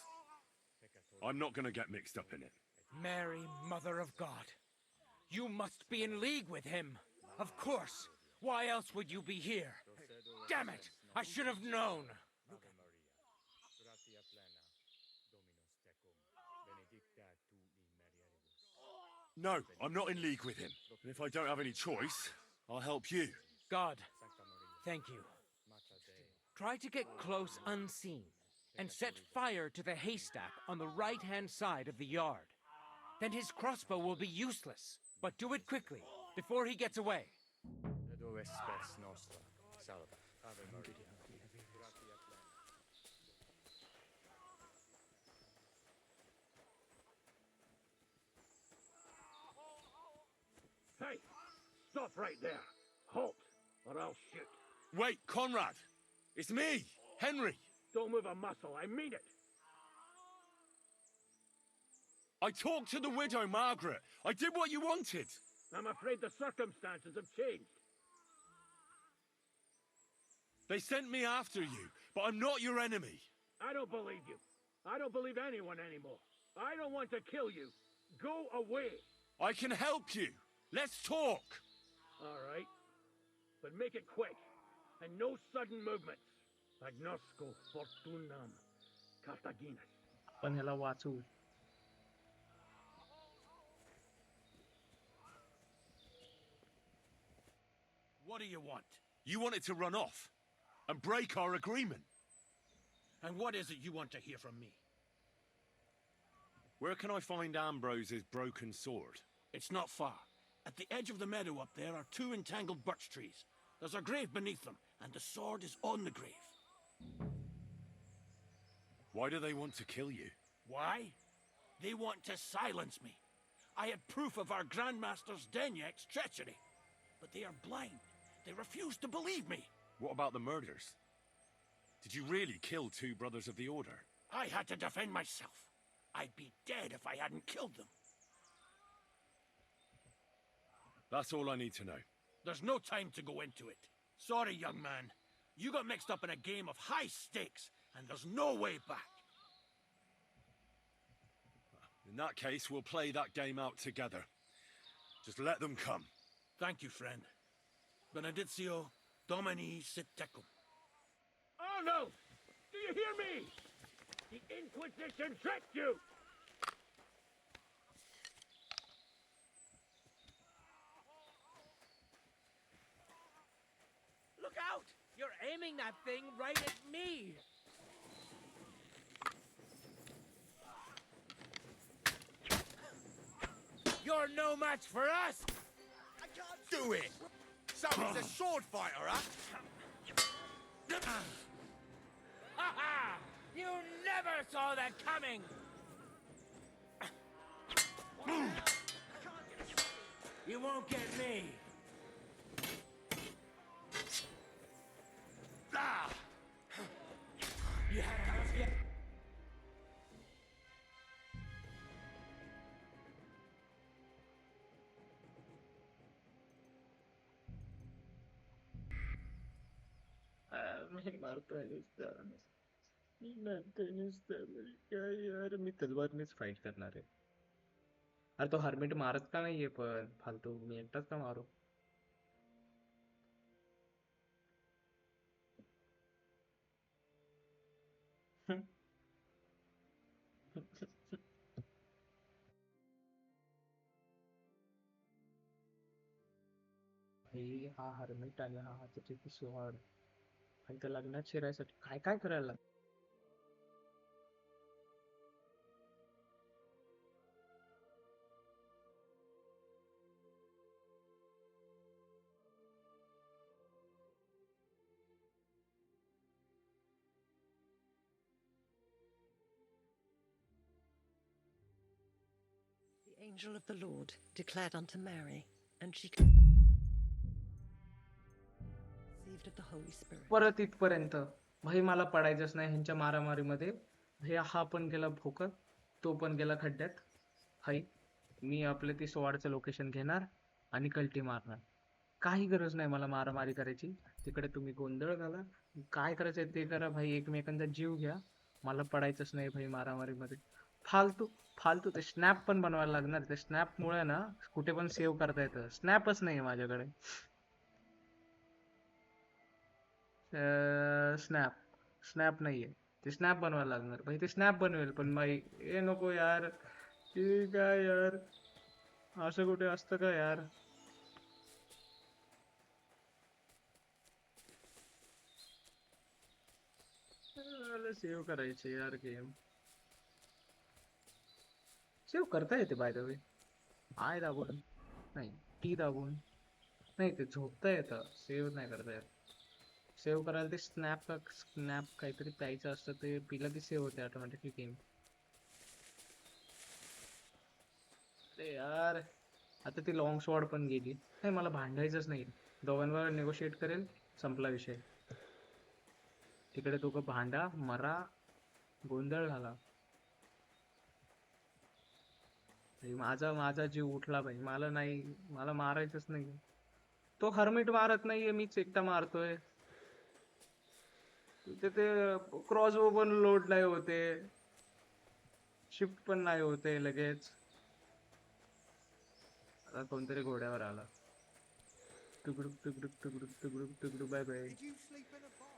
I'm not gonna get mixed up in it. Mary, Mother of God. You must be in league with him. Of course. Why else would you be here? Damn it! I should have known. No, I'm not in league with him. And if I don't have any choice, I'll help you. God, thank you. Try to get close unseen and set fire to the haystack on the right-hand side of the yard. Then his crossbow will be useless. But do it quickly, before he gets away. Hey! Stop right there! Halt, or I'll shoot. Wait, Conrad! It's me, Henry! Don't move a muscle, I mean it! I talked to the widow, Margaret. I did what you wanted. I'm afraid the circumstances have changed. They sent me after you, but I'm not your enemy. I don't believe you. I don't believe anyone anymore. I don't want to kill you. Go away. I can help you. Let's talk. All right. But make it quick. And no sudden movements. Agnosco fortunam Cartaginas. पण ह्याला वाचू. What do you want? You wanted to run off and break our agreement. And what is it you want to hear from me? Where can I find Ambrose's broken sword? It's not far. At the edge of the meadow up there are 2 entangled birch trees. There's a grave beneath them, and the sword is on the grave. Why do they want to kill you? Why? They want to silence me. I had proof of our Grandmaster Zdeněk's treachery. But they are blind. They refuse to believe me. What about the murders? Did you really kill 2 brothers of the Order? I had to defend myself. I'd be dead if I hadn't killed them. That's all I need to know. There's no time to go into it. Sorry, young man. You got mixed up in a game of high stakes, and there's no way back. In that case, we'll play that game out together. Just let them come. Thank you, friend. Benedizio Domini sit tecum. Oh no! Do you hear me? The Inquisition tricked you! Look out! You're aiming that thing right at me! You're no match for us! I can't do it! So he's a sword fighter, huh? Ha ha! You never saw that coming! You won't get me! Ah! You have to get... मी मारतोय नुसता. मी मारतोय नुसतं. काय यार, मी तलवारनेच fight करणार आहे. अरे तो हर्मिट मारत का नाहीये पण फालतू, मी एकटाच का मारू? भाई हा हर्मिट आणि हा त्याची ती स्वॉर्ड आणि त्या लग्नात शिरायसाठी काय काय करायला लागतं? The angel of the Lord declared unto Mary, and she conceived of the Holy Spirit. परत इथपर्यंत भाई मला पडायचंच नाही ह्यांच्या मारामारीमध्ये. भाई हा पण गेला भोकत, तो पण गेला खड्ड्यात. भाई मी आपले ती स्वॉर्डचं लोकेशन घेणार आणि कल्टी मारणार. काही गरज नाही मला मारामारी करायची. तिकडे तुम्ही गोंधळ घाला, काय करायचंय ते करा भाई, एकमेकांचा जीव घ्या. मला पडायचंच नाही भाई मारामारीमध्ये. फालतू फालतू. ते स्नॅप पण बनवायला लागणार. ते स्नॅपमुळे ना कुठे पण सेव्ह करता येतं. स्नॅपच नाही माझ्याकडे. स्नॅप स्नॅप नाहीये. ते स्नॅप बनवायला लागणार भाई. ते स्नॅप बनवेल पण भाई ए नको यार. ते काय यार, असं कुठे असतं का यार? सेव्ह करायचे यार गेम. सेव्ह करता येते बाय द वे. आय दाबून नाही, टी दाबून नाही. ते झोपता येतं, सेव्ह नाही करता येत. सेव्ह करायला ते स्नॅप काहीतरी प्यायचं असतं, ते पिलं की सेव्ह होते ऑटोमॅटिकली गेम. अरे यार, आता ती लॉंग स्वॉर्ड पण गेली. नाही मला भांडायचंच नाही. दोघांवर नेगोशिएट करेल, संपला विषय. तिकडे दोघं भांडा, मरा, गोंधळ घाला. माझा माझा जीव उठला भाई. मला नाही, मला मारायचंच नाही. तो हर्मिट मारत नाहीये, मीच एकटा मारतोय. ते क्रॉसबो पण लोड नाही होते, शिफ्ट पण नाही होते लगेच. आता कोणतरी घोड्यावर आला. टुकडुक टुकडुक टुकडुक टुकडुक टुकडुक. Bye bye. Did you sleep in a bar?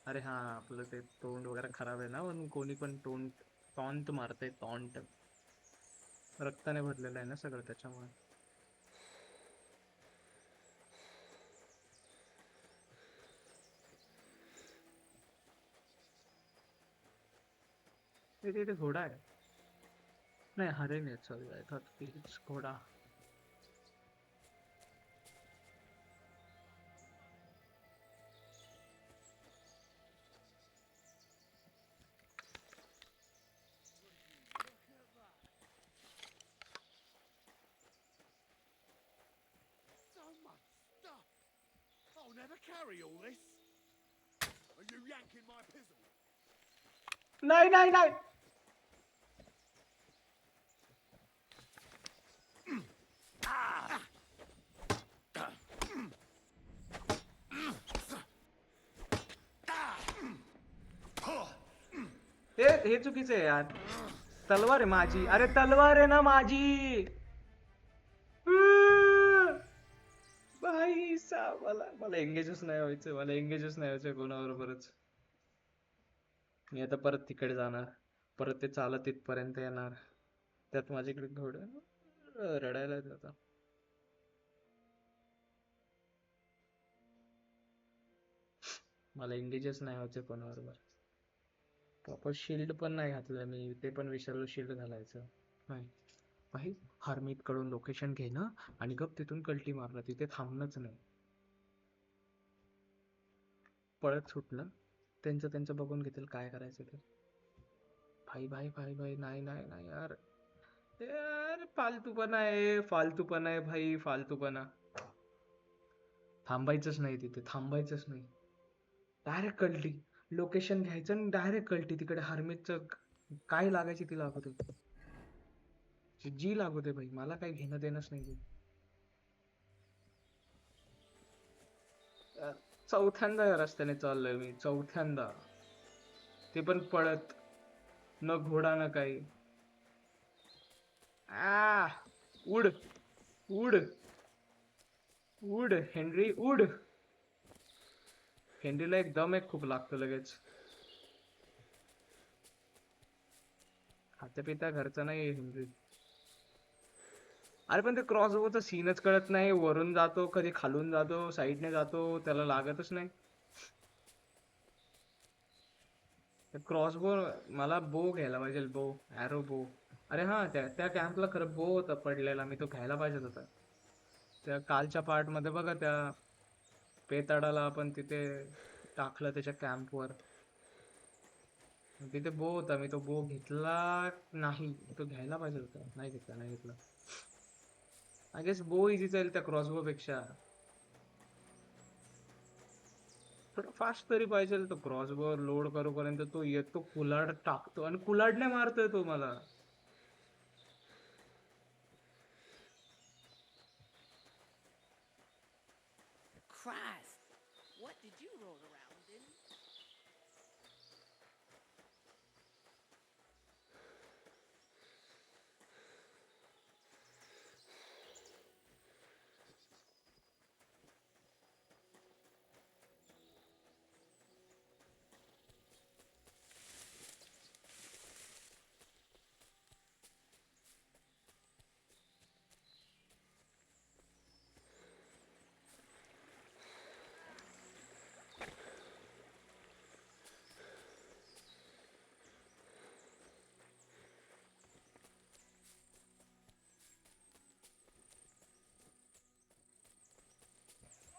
अरे हा, आपलं ते तोंड वगैरे खराब आहे ना, म्हणून कोणी पण टॉन्ट मारतंय. टॉन्ट रक्ताने भरलेलं आहे ना सगळं, त्याच्यामुळे. तिथे घोडा आहे. नाही हरेन आहे, सॉरी. आय थॉट इट्स घोडा. So much stuff! I'll never carry all this! Are you yanking my pizzle? नाही नाही नाही. हे चुकीचं आहे यार. तलवार आहे माझी. अरे तलवार आहे ना माझी. भाई साहब, मला एंगेजच नाही व्हायचं. मला एंगेजच नाही व्हायचं कोणाबरोबरच. मी आता परत तिकडे जाणार. परत ते चालत तिथपर्यंत येणार. त्यात माझ्याकडे घोडं रडायला येतं आता. मला एंगेजच नाही व्हायचं कोणाबरोबर. प्रॉपर शिल्ड पण नाही घातलं मी. ते पण विसरलो शिल्ड घालायचं. नाही भाई, हरमीत कडून लोकेशन घेणं आणि गप तिथून कल्टी मारणं. तिथे थांबणंच नाही. पळत सुटलं. त्यांचं बघून घेतील काय करायचं ते. भाई भाई भाई भाई, नाही नाही नाही यार. यार फालतूपणा आहे. फालतूपणा आहे भाई, फालतूपणा. थांबायचंच नाही तिथे. थांबायचंच नाही. डायरेक्ट कल्टी. लोकेशन घ्यायचं आणि डायरेक्ट कल्टी. तिकडे हरमीतचं काय लागायची ती लागत होती. जी लागू दे भाई, मला काही घेणं देणंच नाही. चौथ्यांदा या रस्त्याने चाललोय मी. चौथ्यांदा. ते पण पळत. न घोडा न काही. उड उड उड हेनरी उड. हेनरीला एक दम एक खूप लागतो लगेच. खाता पिता घरचा नाही हेनरी. अरे पण ते क्रॉसबोचं सीनच कळत नाही. वरून जातो, कधी खालून जातो, साईडने जातो, त्याला लागतच नाही. क्रॉसबो. मला बो घ्यायला पाहिजे. बो, ॲरो बो. अरे हा, त्या कॅम्पला खरं बो होता पडलेला. मी तो घ्यायला पाहिजे होता. त्या कालच्या पार्ट मध्ये बघा, त्या पेताडाला आपण तिथे टाकलं त्याच्या कॅम्पवर. तिथे बो होता. मी तो बो घेतला नाही. तो घ्यायला पाहिजे होता. नाही घेतला. आय गेस बो इझी जाईल त्या क्रॉसबो पेक्षा. थोडं फास्ट तरी पाहिजे. तो क्रॉसबो लोड करूपर्यंत तो येतो, कुलाड टाकतो आणि कुलाडने मारतोय तो मला. Christ, what did you roll around in?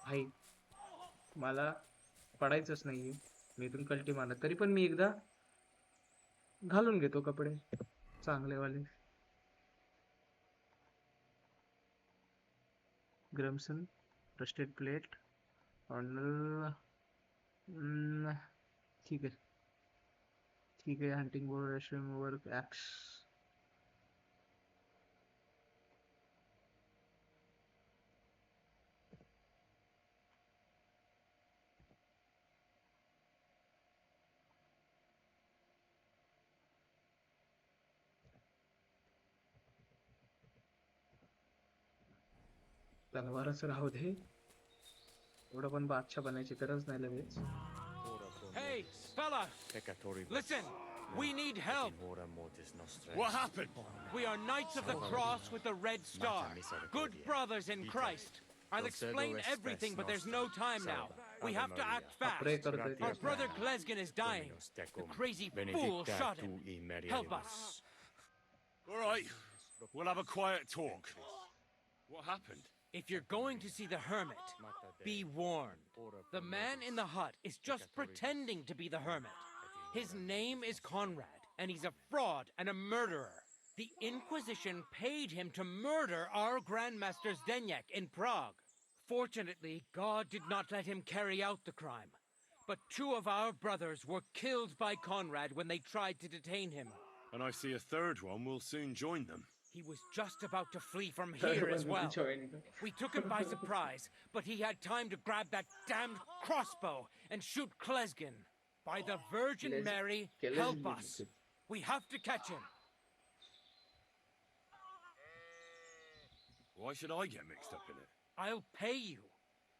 भाई मला पडायचंच नाहीये. मी इथून कल्टी मारणार. तरी पण मी एकदा घालून घेतो कपडे चांगलेवाले. ग्रमसन, रस्टेड प्लेट, ठीक आहे. Hunting board, ration work, axe. तलवारच राहू दे. एवढं पण बादशाह बनायची गरज नाही लगेच. Hey, fellas! Listen, we need help. What happened? We are Knights of the Cross with the Red Star. Good brothers in Christ. I'll explain everything, but there's no time now. We have to act fast. Our brother Glesgan is dying. The crazy fool shot him. Help us. All right, we'll have a quiet talk. What happened? If you're going to see the hermit, be warned. The man in the hut is just pretending to be the hermit. His name is Conrad, and he's a fraud and a murderer. The Inquisition paid him to murder our Grandmaster Zdeněk in Prague. Fortunately, God did not let him carry out the crime. but 2 of our brothers were killed by Conrad when they tried to detain him. And I see a third one will soon join them. He was just about to flee from here as well. We took him by surprise, but he had time to grab that damned crossbow and shoot Klesgen. By the Virgin Mary, help us. We have to catch him. Why should I get mixed up in it? I'll pay you.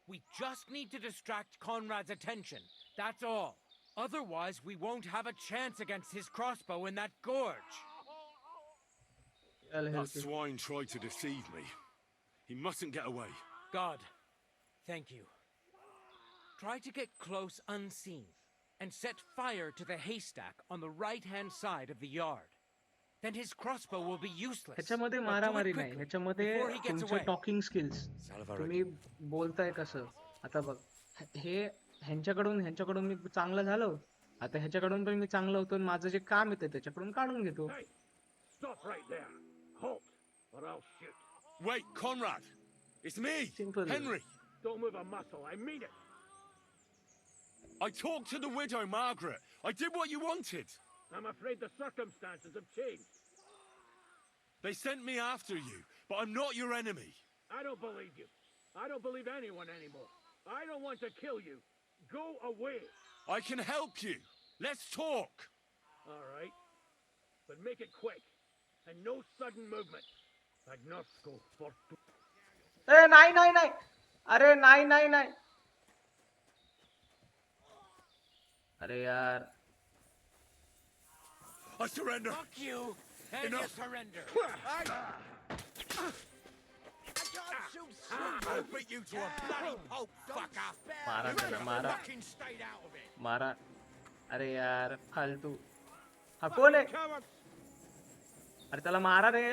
We just need to distract Conrad's attention. That's all. Otherwise, we won't have a chance against his crossbow in that gorge. That swine tried to deceive me. He mustn't get away. God, thank you. Try to get close unseen and set fire to the haystack on the right-hand side of the yard. Then his crossbow will be useless. ह्याच्यामध्ये मारामारी नाही, ह्याच्यामध्ये तुमचे talking skills. तुम्ही बोलताय कसं. आता बघ, हे ह्यांच्याकडून मी चांगलं झालो. आता ह्याच्याकडून पण मी चांगलं होतो, माझं जे काम येतं त्याच्याकडून काढून घेतो. Stop right there. Halt, or I'll shoot. Wait, Conrad! It's me, Simple. Henry! Don't move a muscle, I mean it. I talked to the widow, Margaret. I did what you wanted. I'm afraid the circumstances have changed. They sent me after you, but I'm not your enemy. I don't believe you. I don't believe anyone anymore. I don't want to kill you. Go away. I can help you. Let's talk. All right. But make it quick. And no sudden movement. Agnosko fortu. नाही. अरे नाही. अरे यार. I surrender. Fuck you and you surrender. I'll beat you to a bloody pulp, fucker. मारा त्याला, मारा. Fucking stayed out of it. मारा. अरे यार फालतू. हा कोण आहे? अरे त्याला मारा रे.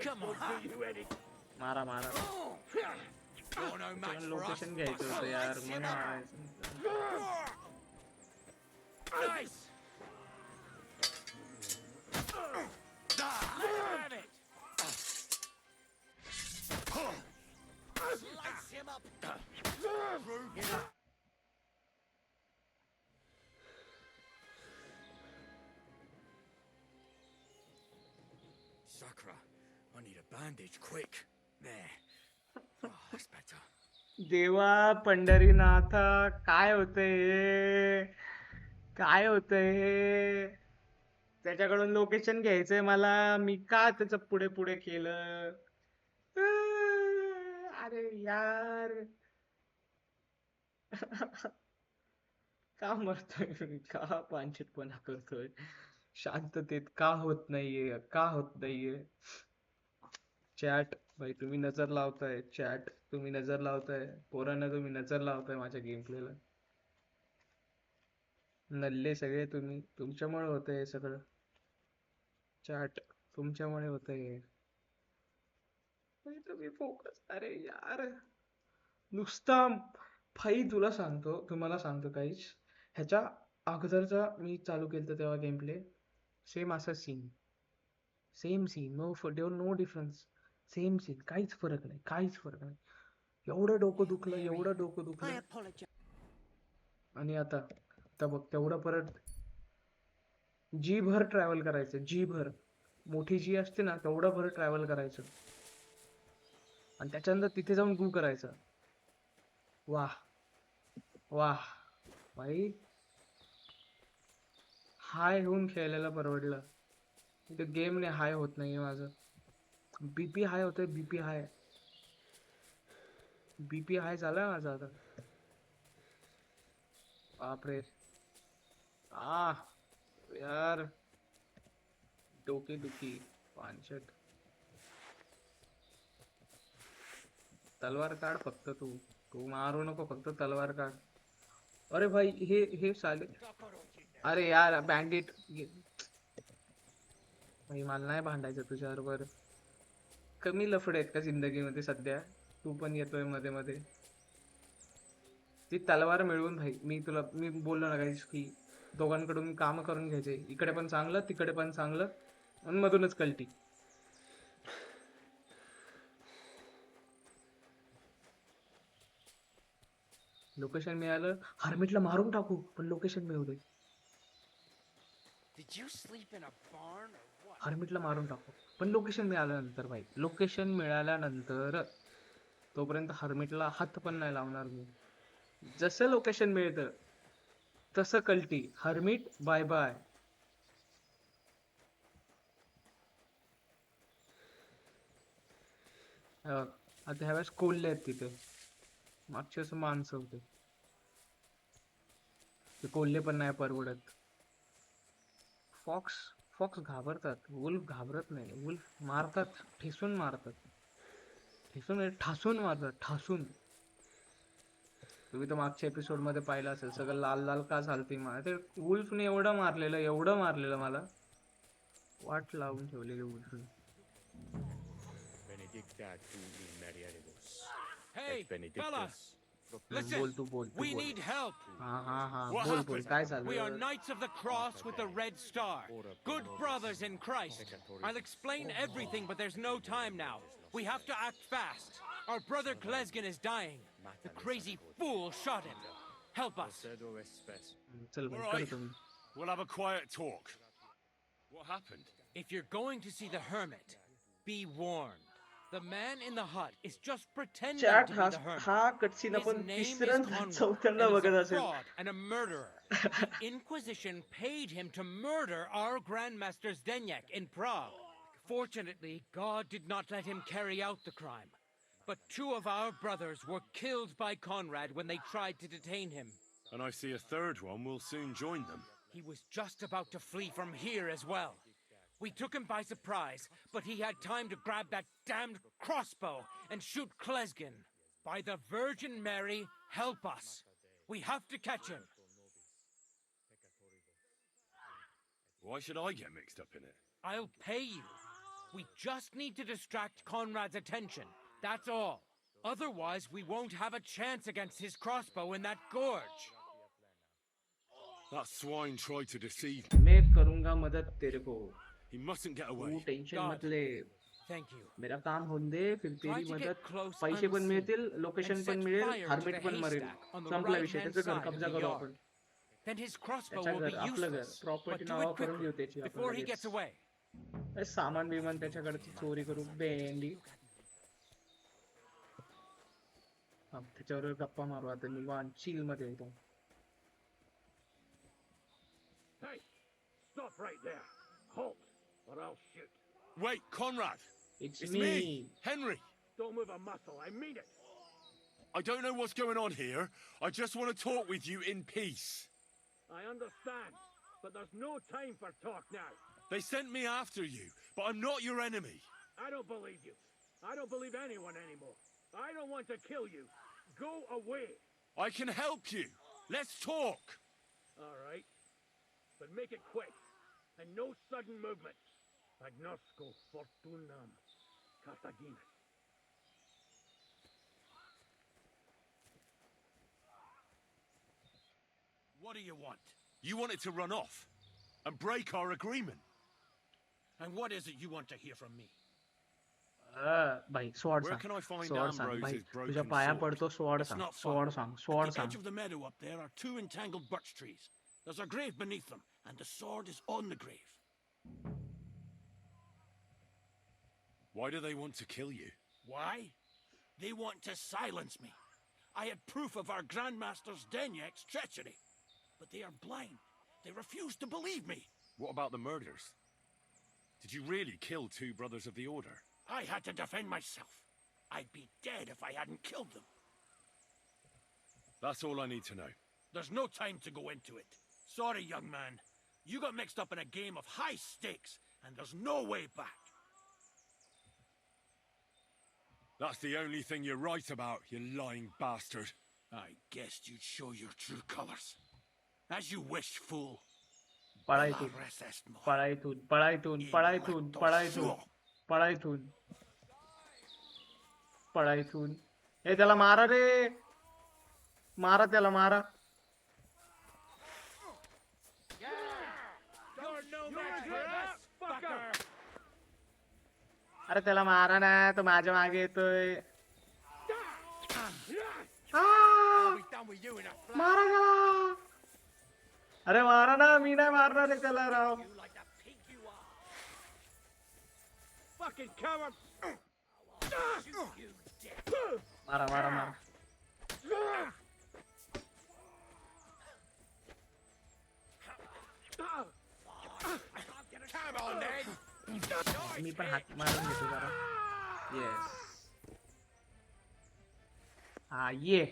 Come on. मारा. You're no match for us. Location घ्यायचं होतं यार, म्हणून मारायचं. Nice. Have it. Slice him up. Sakura, I need a bandage, quick. There. Oh, that's better. देवा पंढरीनाथा, काय होतंय हे? काय होतंय हे? त्याच्याकडून लोकेशन घ्यायचंय मला, मी का त्याचं पुढे केलं? अरे यार. का मरतोय मी? का पांचटपणा करतोय? शांततेत का होत नाहीये? चॅट भाई, तुम्ही नजर लावताय. चॅट तुम्ही नजर लावताय. पोरांना तुम्ही नजर लावताय माझ्या गेम प्लेला. नल्ले सगळे तुम्ही. तुमच्यामुळे होतंय हे सगळं. चॅट तुमच्यामुळे होतंय. तुम्ही फोकस. अरे यार, नुसता भाई तुम्हाला सांगतो काहीच. ह्याच्या अगोदरचा मी चालू केलं तेव्हा गेम प्ले सेम असा scene. No difference. Same scene. काहीच फरक नाही. एवढं डोकं दुखलं. I apologize. आणि आता बघ, तेवढं परत जी भर ट्रॅव्हल करायचं. जी भर मोठी जी असते ना, तेवढं भर ट्रॅव्हल करायचं. आणि त्याच्यानंतर तिथे जाऊन गू करायचं. वाह भाई, हाय होऊन खेळायला परवडलं. इथे गेमने हाय होत नाहीये माझं. बीपी हाय होतोय. बीपी हाय झाला माझा आता. बापरे. यार, डोके दुखी. पानशट. तलवार काढ फक्त. तू मारू नको, फक्त तलवार काढ. अरे भाई, हे साले. अरे यार, बँडिट. भाई मला नाही भांडायचं तुझ्याबरोबर. कमी लफडे आहेत का जिंदगीमध्ये सध्या? तू पण येतोय मध्ये. ती तलवार मिळवून भाई, मी बोललो ना काहीच की दोघांकडून काम करून घ्यायचे. इकडे पण चांगलं, तिकडे पण चांगलं, आणि मधूनच कल्टी. लोकेशन मिळालं, हर्मिटला मारून टाकू पण लोकेशन मिळू दे. Did you sleep in a barn or what? हर्मिटला मारून टाकू पण लोकेशन मिळाल्यानंतर भाई, लोकेशन मिळाल्यानंतर तोपर्यंत हर्मिटला हात पण नाही लावणार मी. जसं लोकेशन मिळतं तसं कल्टी, हर्मिट बाय बाय. आता ह्यावेळेस कोल्हे आहेत तिथे, मागच्या वेळेस माणसं होते. ते कोल्हे पण नाही परवडत. फॉक्स फॉक्स घाबरतात, वुल्फ घाबरत नाही. वुल्फ मारतात, ठेसून मारतात, ठेसून म्हणजे ठासून मारतात, ठासून. तुम्ही तर मागच्या एपिसोड मध्ये पाहिलं असेल, सगळं लाल लाल का झालते. ते वुल्फने एवढं मारलेलं मला, वाट लावून ठेवलेली वुल्फने. Hey, fellas! Listen, बोल तू बोल तू we बोल. need help. हा What बोल बोल, happened? काय We are झालं? Knights of the Cross with the Red Star. Good brothers in Christ. I'll explain everything, but there's no time now. We have to act fast. Our brother Klezgin is dying. The crazy fool shot him. Help us. चल भाई, All right. कर तुम्ही. We'll have a quiet talk. What happened? If you're going to see the hermit, be warned. The man in the hut is just pretending chat to be the hermit. हा cutscene His आपण name is तिसऱ्यांदा Conrad, चौथ्यांदा and he's बघत a असेल. fraud and a murderer. The Inquisition paid him to murder our Grandmaster Zdenek in Prague. Fortunately, God did not let him carry out the crime. But 2 of our brothers were killed by Conrad when they tried to detain him. And I see a third one will soon join them. He was just about to flee from here as well. We took him by surprise, but he had time to grab that damned crossbow and shoot Klezgin. By the Virgin Mary, help us. We have to catch him. Why should I get mixed up in it? I'll pay you. We just need to distract Conrad's attention. That's all. Otherwise, we won't have a chance against his crossbow in that gorge. That swine tried to deceive me. मैं करूंगा मदद तेरे को, He mustn't get तू away. Tension God. मत ले. Thank you. मेरा काम होऊन दे, फिर Try तेरी to get मदद, close पैसे पण unseen मिळतील, लोकेशन and पण set मिळेल, fire to हार्मिट the पण मरेल. haystack on the संपला विषय. right-hand त्याचं घर side of कब्जा the करू yard. आपण. Then his crossbow त्याच्या will घर, be आपलं घर, useless. प्रॉपर्टी But do नावा it करून घेऊ quickly त्याची आपण before he लगेच. gets away. ए, सामान बिमान त्याच्याकडची चोरी करू बेंडी. त्याच्यावर गप्पा मारू आता निवांत चिल मध्ये येतो. Hey, stop right there. Halt, or I'll shoot. Wait, Conrad! It's It's me. me, Henry! Don't move a muscle, I mean it. I don't know what's going on here. I just want to talk with you in peace. I understand, but there's no time for talk now. They sent me after you, but I'm not your enemy. I don't believe you. I don't believe anyone anymore. I don't want to kill you. Go away. I can help you. Let's talk. All right. But make it quick. And no sudden movements. Agnosco fortunam Carthaginus. What do you want? You want it to run off and break our agreement. And what is it you want to hear from me? भाई sword Where सांग, can I find sword सांग भाई, Ambrose's broken तुझ्या पाया sword? पडतो. Sword It's सांग, not far. Sword सांग, At sword the edge सांग. of the meadow up there are 2 entangled birch trees. There's a grave beneath them, and the sword is on the grave. Why do they want to kill you? Why? They want to silence me. I had proof of our Grandmaster Zdenyek's treachery. But they are blind. They refuse to believe me. What about the murders? Did you really kill 2 brothers of the Order? I had to defend myself. I'd be dead if I hadn't killed them. That's all I need to know. There's no time to go into it. Sorry, young man. You got mixed up in a game of high stakes, and there's no way back. That's the only thing you're right about, you lying bastard. I guessed you'd show your true colors. As you wish, fool. पळा इथून, Res est mor. पळा इथून, पळा इथून, पळा इथून, पळा इथून, पळा इथून, पळा इथून. ए त्याला मारा रे, मारा त्याला, मारा. You're no match for us, fucker! अरे त्याला मारा ना, तो माझ्या मागे येतोय. I'll be done with you in a flash. मारा गेला. अरे मारा ना, मी नाही मारणार आहे त्याला Rao. You like the pig you are. Fucking coward. You dick. मारा मारा मारा. Come on then. मी पण हात मारून घेतो जरा. येस. हा ये.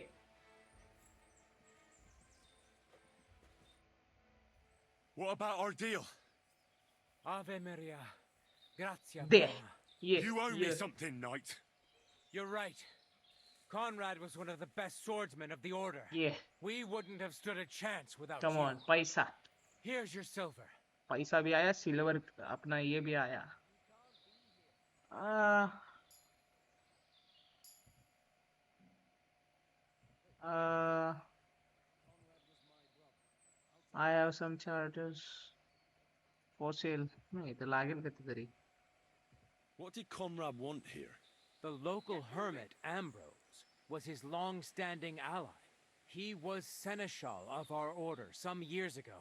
What about our deal? Ave Maria. Grazie. There. Madonna. Ye. You owe me Ye. something, knight. You're right. Conrad was one of the best swordsmen of the Order. ये. We wouldn't have stood a chance without Come you. on, पैसा. Here's your silver. पैसा भी आया, silver अपना ये भी आया. I have some charges for sale. नाही तर लागेल कधीतरी. What did Conrad want here? The local hermit, Ambrose, was his long-standing ally. He was seneschal of our order some years ago.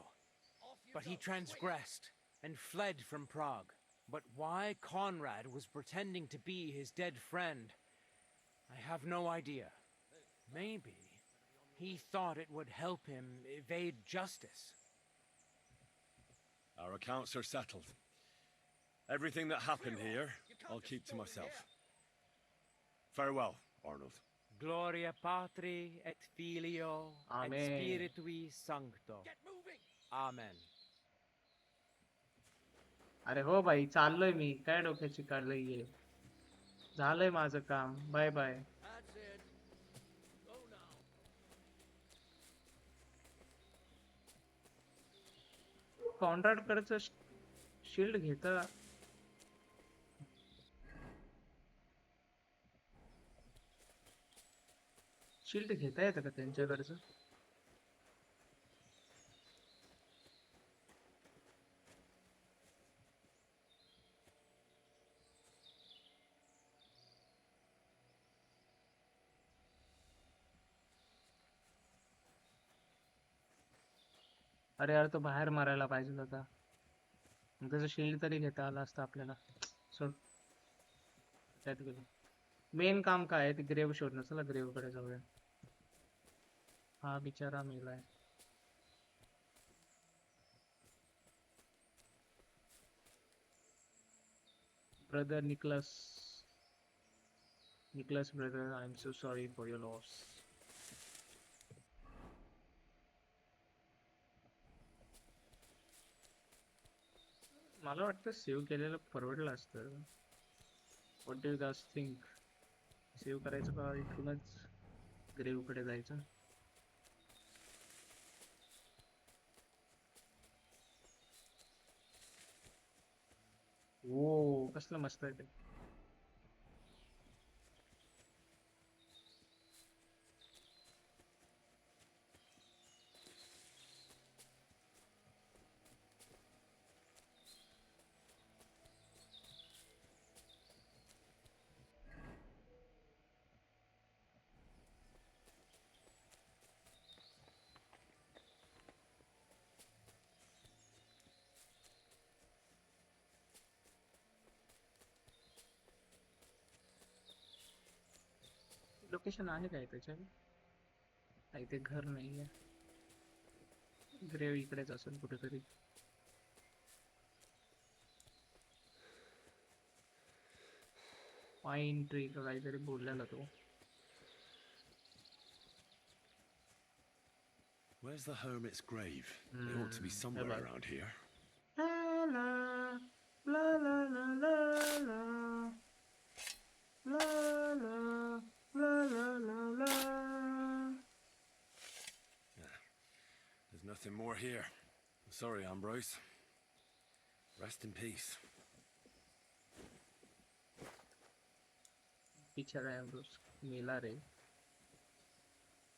But he transgressed and fled from Prague. But why Conrad was pretending to be his dead friend, I have no idea. Maybe he thought it would help him evade justice. Our accounts are settled. Everything that happened here, I'll keep to myself. Farewell, Arnold. Gloria Patri et Filio Amen. et Spiritui Sancto. Amen. अरे हो भाई, चाललोय मी. काय डोक्याची काढलंय हे. झालंय माझं काम. Bye bye. That's it. Go now. Contract कडचं शिल्ड घेता. शिल्ड घेता येतं का त्यांच्याकडचं? अरे यार, तो बाहेर मारायला पाहिजे होता. त्याचं शिल्ड तरी घेता आलं असतं आपल्याला. सोड. त्यात गेलो. मेन काम काय आहे ते ग्रेव शोधणं. चला ग्रेव कडे जाऊया. हा बिचारा मेलाय. Brother Nicholas. Nicholas brother, I am so sorry for your loss. मला वाटतं सेव्ह केलेलं परवडलं असतं. What do you guys think? Save करायचं का इथूनच ग्रेव कडे जायचं? ओ कसलं मस्त आहे ते. लोकेशन आहे काय त्याच्यात? नाही, ते घर नाहीये. ग्रेव इकडेच असेल कुठेतरी. पाइन ट्री का काहीतरी बोललेला तो. Where's the hermit's grave? It ought to be somewhere around here. La la la la la la la la la la la la. There's nothing more here. Sorry, Ambrose. Rest in peace. बिचारा अँब्रोस मेला रे.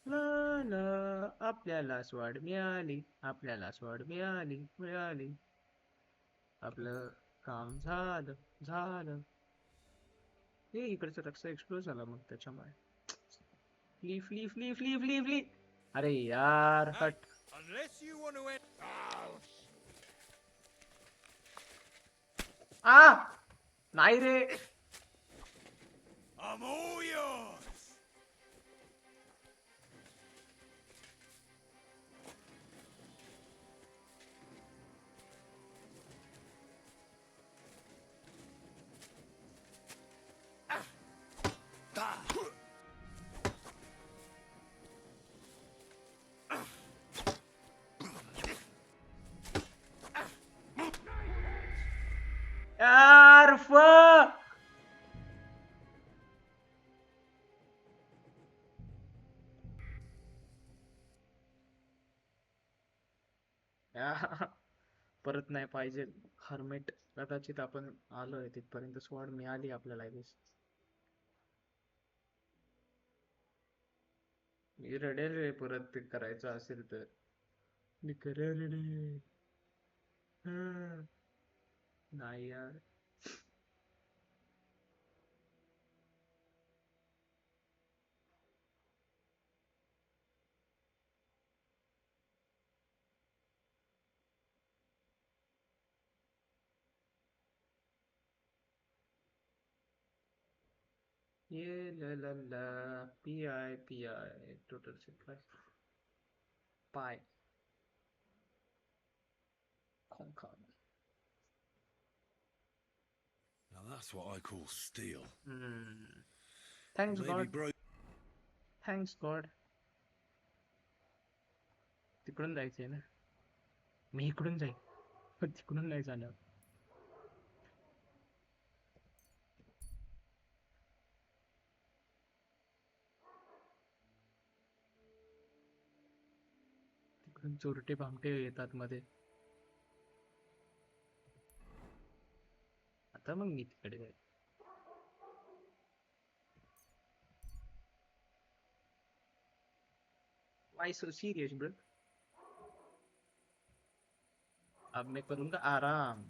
ला ला आपल्याला स्वाड मिळाली, आपल्याला स्वाड मिळाली, मिळाली. आपलं काम झालं, झालं. हे इकडचं रक्षा एक्सप्लोर झाला मग त्याच्यामुळे. फ्ली फ्ली फ्ली फ्ली फ्ली फ्ली. अरे यार हट. Unless you want to end. नाही रे. I'm all yours. यार fuck. परत नाही पाहिजे. हर्मिट कदाचित आपण आलोय तिथपर्यंत. स्वॉर्ड मिळाली आपल्याला दिस. मी रडेल रे परत ते करायचं असेल तर. मी करेल रे. नाही यार. ये la PI total supply pi Concon. Now that's what I call steel. Thanks Maybe God. bro. Thanks God. तिकडून जायचंय ना. मी इकडून जाईन. पण तिकडून नाही जाणार. तिकडून चोरटे भामटे येतात मध्ये. आता मग मी तिकडे जाईल. Why so serious, bro? अब मैं करूंगा आराम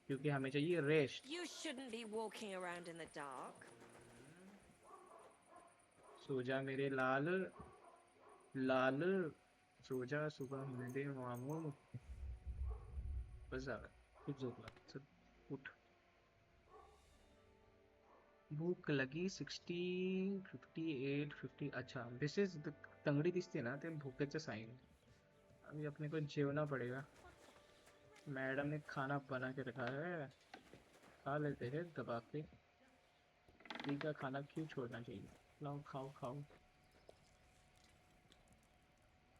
क्योंकि हमें चाहिए rest. You shouldn't be walking around in the dark. सो जा मेरे लाल लाल. सो जा सुबह होने दे मामू. बस झालं. खूप झोप लागली. चल उठ. भूक लगी 60 58 50. अच्छा दिस इज द तंगड़ी दिसते ना ते भूखेचं साइन. अभी अपने को जेवना पड़ेगा. मैडम ने खाना बना के रखा है. खा लेते हैं दबा के. फ्री का खाना क्यों छोड़ना चाहिए. लाओ खाओ खाओ.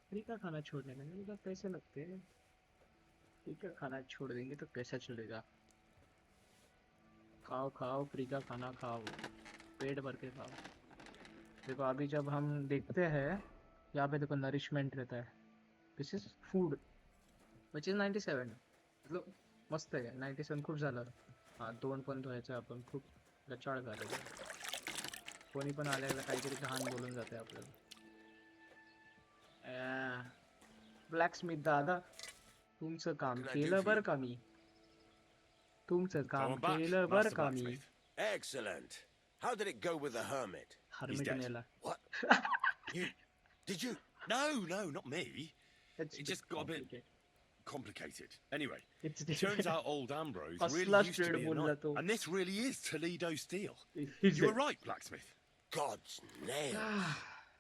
फ्री का खाना छोड़ने में मेरे पैसे लगते हैं. फ्री का खाना छोड़ देंगे तो कैसा चलेगा. खाओ खाओ फ्री का खाना खाओ. पेट भर के खाओ. देखो अभी जब हम देखते हैं यहाँ पे देखो नरिशमेंट रहता है. This is food which is 97. मतलब मस्त आहे. 97 खूप झालं. हां 2 पण धुवायचं आपण. खूप गचाळ झालं. कोणी पण आल्याला काहीतरी घाण बोलून जाते आपल्याला. ब्लॅकस्मिथ दादा तुमचं काम केलं बरं का मी. तुमचं काम केलं बरं का मी. Excellent. How did it go with the hermit? Hermit Mela. What? Did you? No, not me. It's It just got a bit complicated. Anyway, It's it turns out old Ambrose First really last used to trade be a बोलला knight. तो. And this really is Toledo steel. Is You were it? right, blacksmith. God's nails.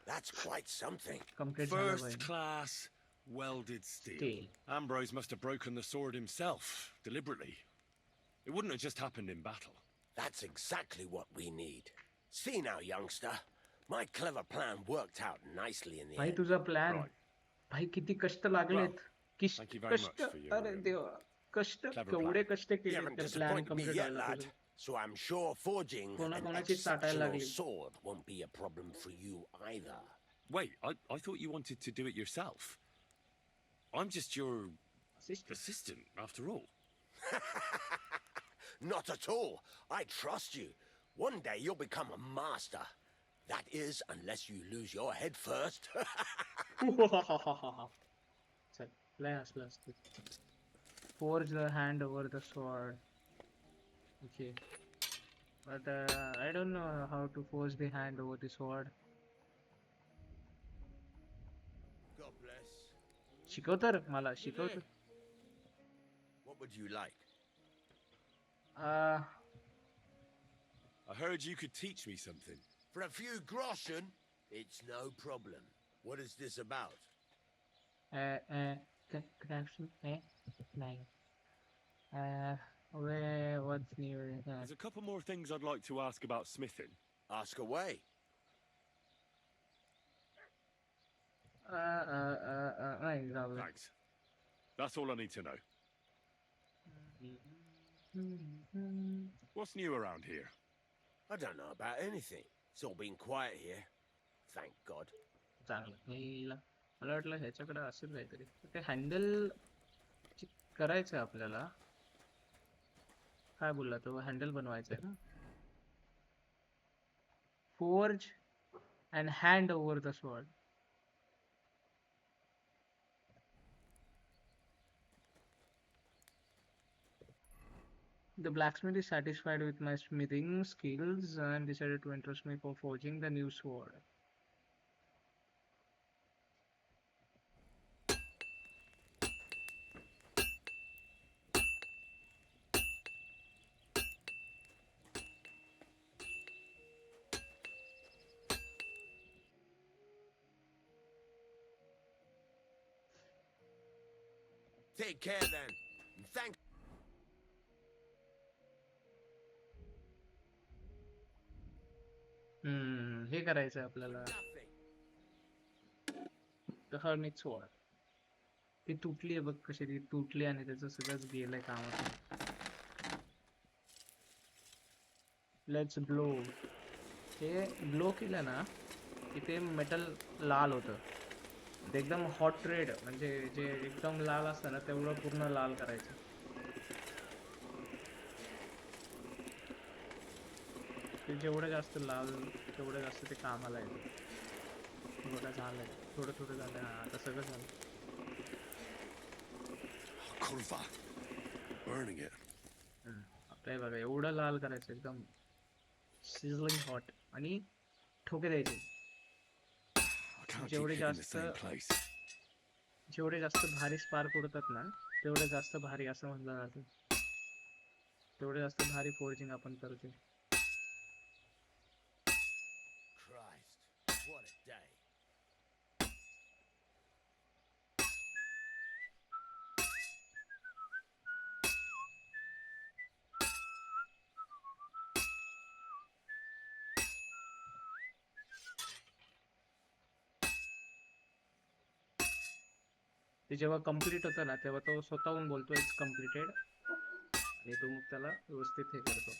That's quite something. Complete झालं First by. class welded steel. Steel. Ambrose must have broken the sword himself, deliberately. It wouldn't have just happened in battle. That's exactly what we need. See now, youngster. My clever plan worked out nicely in the भाई end. तुझा plan. Right. भाई किती कष्ट लागलेत. Thank you very much कष्ट. for your, अरे देवा. कष्ट clever केवढे plan. कष्ट You केले haven't ते plan disappointed me complete yet, व्हायला lad. तुझं. So I'm sure forging an कोणाकोणाची चाटायला exceptional लागली. sword won't be a problem for you either. Wait, I thought you wanted to do it yourself. I'm just your assistant, after all. Not at all. I trust you. One day you'll become a master. That is, unless you lose your head first. चल लय हसलं असतं. Forge the hand over the sword. Okay. But I don't know how to forge the hand over the sword. God bless. शिकव तर मला शिकव तर. What would you like? Uh, I heard you could teach me something. For a few groschen, it's no problem. What is this about? Connection, nine. What's new? There's a couple more things I'd like to ask about smithing. Ask away. Thanks. That's all I need to know. What's new around here? I don't know about anything. It's all been quiet here. Thank God. चांगलं. मला वाटलं ह्याच्याकडे असेल काहीतरी. ते handle करायचं आपल्याला. काय बोलला तो? हँडल बनवायचं आहे ना? Forge and hand over the sword. The blacksmith is satisfied with my smithing skills and decided to entrust me for forging the new sword. Take care then. And thank हे करायचं आहे आपल्याला. nothing. The hermit sword. ती तुटली आहे बघ कशी ती तुटली आणि त्याचं सगळंच गेलंय कामात. Let's blow. हे ब्लो केलं ना की ते मेटल लाल होतं. ते एकदम हॉट रेड म्हणजे जे एकदम लाल असतं ना तेवढं पूर्ण लाल करायचं. ते जेवढं जास्त लाल तेवढं जास्त ते कामाला येतं. बघा झालंय थोडं थोडं झालंय. आता सगळं झालं. Kurva. Burning it. आपल्या बघा एवढं लाल करायचं एकदम sizzling hot आणि ठोके द्यायचे. I can't keep hitting the same place. जेवढे जास्त भारी स्पार्क उडतात ना तेवढे जास्त भारी असं म्हणलं जातं. तेवढे जास्त भारी फोर्जिंग आपण करतो. Christ, what a day. ते जेव्हा कम्प्लीट होतं ना तेव्हा तो स्वतःहून बोलतो इट्स कम्प्लिटेड आणि तो मग त्याला व्यवस्थित हे करतो.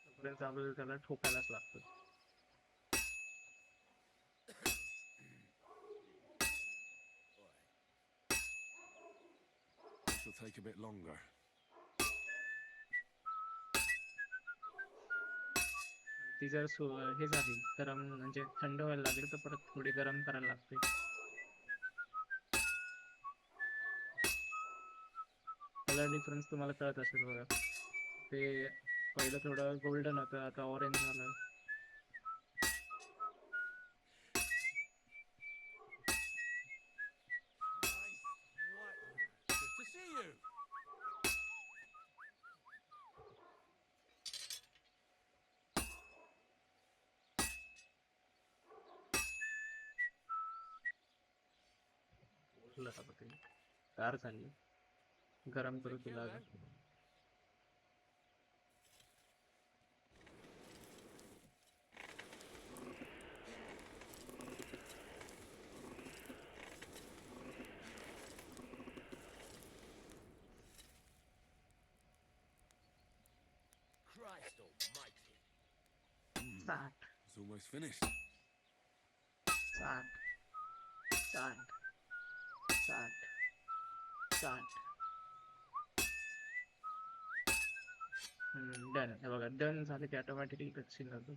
तोपर्यंत आपल्याला त्याला ठोकायलाच लागतं. This will take a bit longer. ती जर हे झाली गरम म्हणजे थंड व्हायला लागली तर परत थोडी गरम करायला लागते. कलर डिफरन्स तुम्हाला कळत असेल बघा. ते पहिलं थोडं गोल्डन होतं आता ऑरेंज झालं. Good to see you. Car झाली गरम करू तुला. Christ almighty. Sand. It's almost finished. Sand. Sand. Sand. Sand. Done. हे बघा डन झालं की ऑटोमॅटिकली कच्सिन होतो.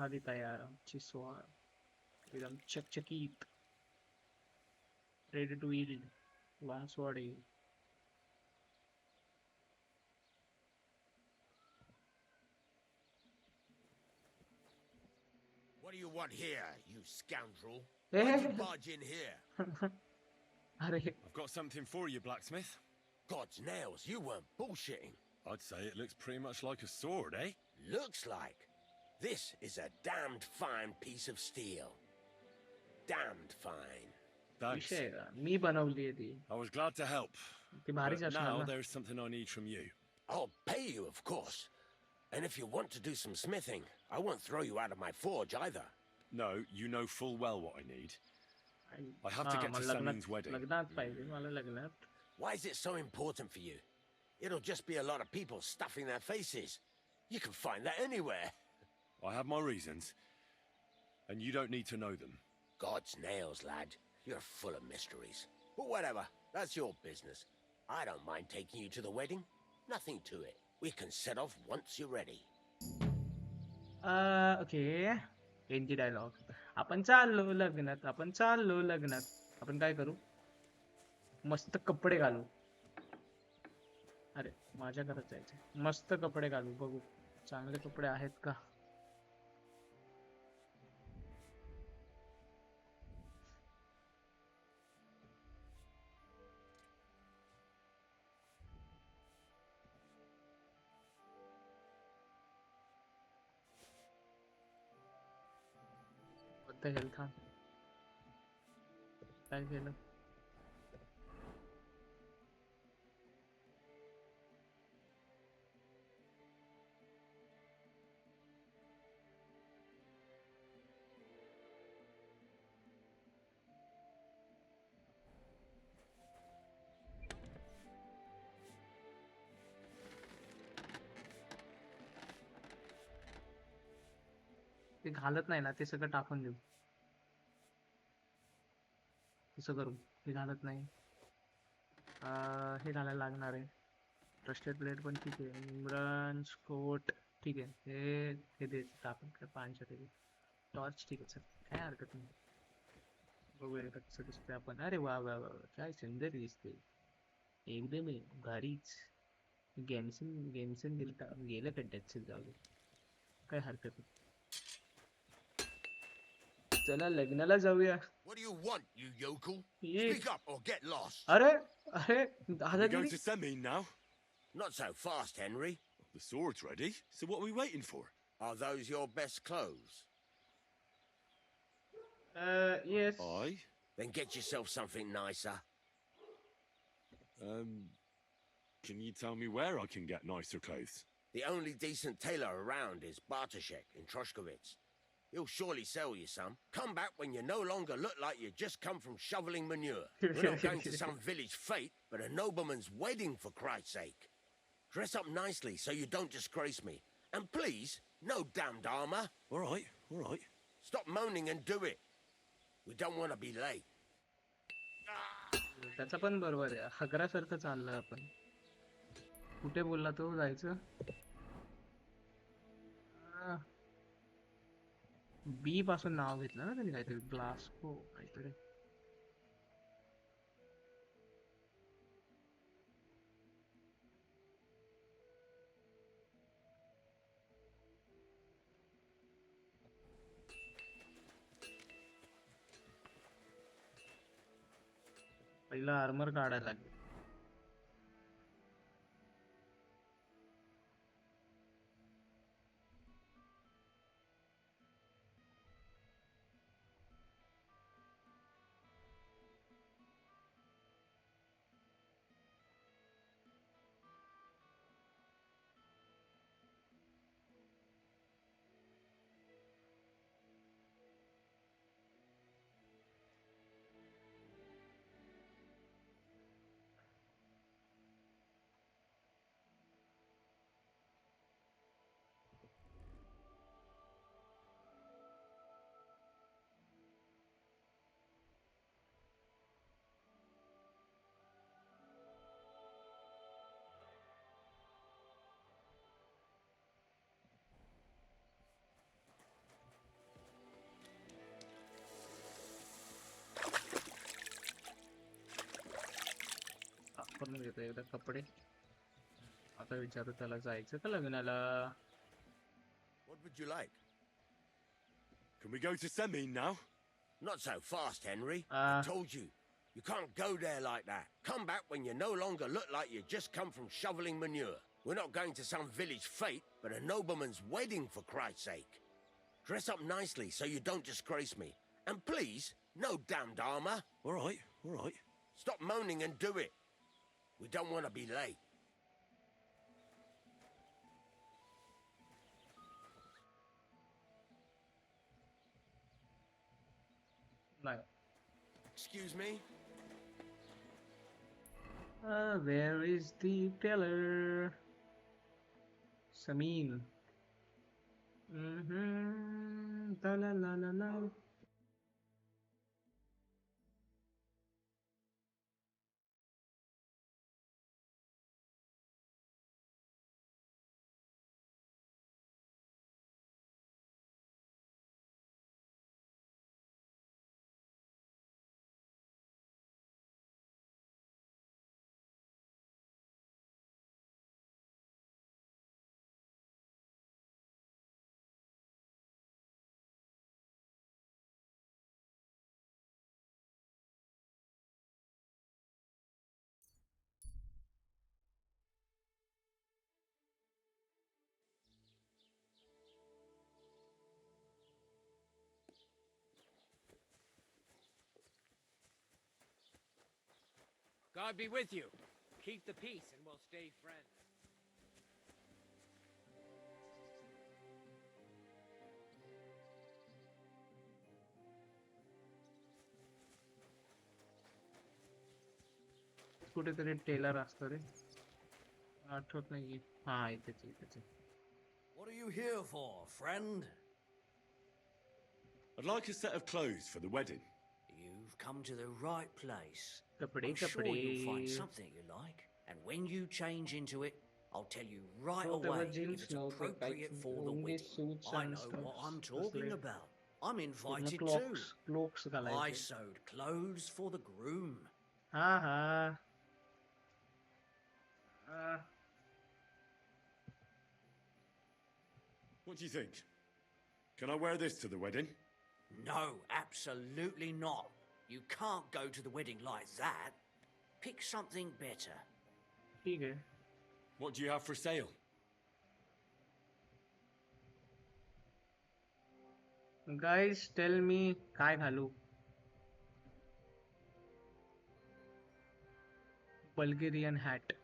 झाली तयार आमची स्वाड एकदम चकचकीत रेडी टू ईल्ड वासवाड आहे. What do you want here, you scoundrel? Hey. Why'd you barge in here? अरे I've got something for you, blacksmith. God's nails, you weren't bullshitting. I'd say it looks pretty much like a sword, eh? Looks like. This is a damned fine piece of steel. Damned fine. Thanks. विषय का मी बनवली आहे ती. I was glad to help. ती भारीच But असणार now ना. there's something I need from you. I'll pay you, of course. And if you want to do some smithing, I won't throw you out of my forge either. No, you know full well what I need. I have to get to Samin's wedding. लग्नात पाहिजे मला लग्नात. Why is it so important for you? It'll just be a lot of people stuffing their faces. You can find that anywhere. I have my reasons, and you don't need to know them. God's nails, lad. You're full of mysteries. But whatever, that's your business. I don't mind taking you to the wedding. Nothing to it. We can set off once you're ready. Okay. NG dialogue. आपण चाललो लग्नात. आपण काय करू? मस्त कपडे घालू. अरे माझ्या घरात जायचंय. मस्त कपडे घालू बघू. चांगले कपडे आहेत का? What the hell था? काय केलं? ते घालत नाही ना ते सगळं टाकून देऊ. कसं करू? हे घालत नाही. हे घालायला लागणार आहे. ट्रस्टेड प्लेट पण ठीक आहे. इम्रान्स कोट ठीक आहे. हे द्यायचं आपण काय 500 तरी. टॉर्च ठीक आहे सर. काय हरकत नाही. बघूया कसं दिसतंय आपण. अरे वा वा वा काय सुंदर दिसते. एकदम भारीच. गेमसन गेलं खड्ड्यात जाऊ. काय हरकत नाही. चला लग्नाला जाऊया. What do you want, you yokel? Speak up or get lost. अरे We're दादागिरी. going to Samin now. Not so fast, Henry. The sword's ready, so what are we waiting for? Are those your best clothes? Yes. Aye. Then get yourself something nicer. Can you tell me where I can get nicer clothes? The only decent tailor around is Bartoshek in Troshkovitz. He'll surely sell you some. Come back when you no longer look like you just come from shoveling manure. We're not going to some village fete, but a nobleman's wedding, for Christ's sake. Dress up nicely so you don't disgrace me. And please, no damned armor. All right. Stop moaning and do it. We don't want to be late. त्याचा पण बरोबर आहे. हगरासारखं चाललं आपण. कुठे बोलला तो जायचं? बी पासून नाव घेतलं ना त्यांनी काहीतरी ग्लास्को काहीतरी. पहिला आर्मर काढायला लागेल. बघून घेतो एकदा कपडे. आता विचारू त्याला जायचं का लग्नाला. What would you like? Can we go to Semin now? Not so fast, Henry. Ah. I told you. You can't go there like that. Come back when you no longer look like you just come from shoveling manure. We're not going to some village fete, but a nobleman's wedding, for Christ's sake. Dress up nicely so you don't disgrace me. And please, no damned armor. All right, all right. Stop moaning and do it. We don't want to be late. नाही. Excuse me? Where is the teller? Samin. La la la la la. God be with you. Keep the peace and we'll stay friends. कुठेतरी Taylor असतो रे. आठवत नाही. हा इथेच इथेच. What are you here for, friend? I'd like a set of clothes for the wedding. You've come to the right place. कपडे I'm sure you'll find कपडे. something you like. And when you change into it, I'll tell you right So there were away if jeans, it's no, but appropriate for the only wedding. suits I and know stuff. what I'm Just talking like about. I'm invited cloaks, too. cloaks I घालायचे. sewed clothes for the groom. हा हा. What do you think? Can I wear this to the wedding? No, absolutely not. You can't go to the wedding like that. Pick something better. ठीक है. What do you have for sale? Guys, tell me काय घालू. Bulgarian hat.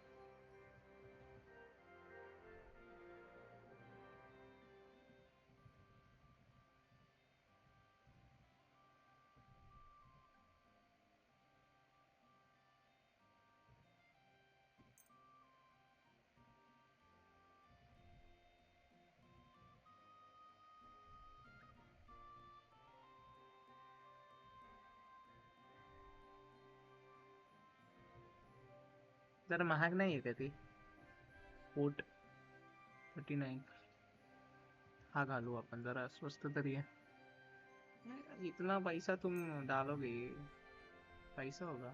जरा महाग नाही आहे का ती. कोट 39. हा घालू आपण जरा स्वस्त तरी आहे. इतना पैसा तुम डालोगे. पैसा होगा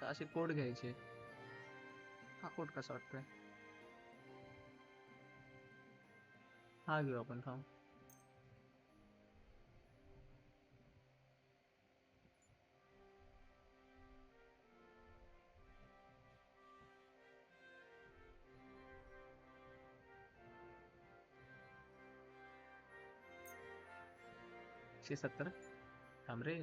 का असे कोट घ्यायचे. हा कोट कसा वाटतोय. हा घेऊ आपण. थांब. एकशे 70. थांब रे.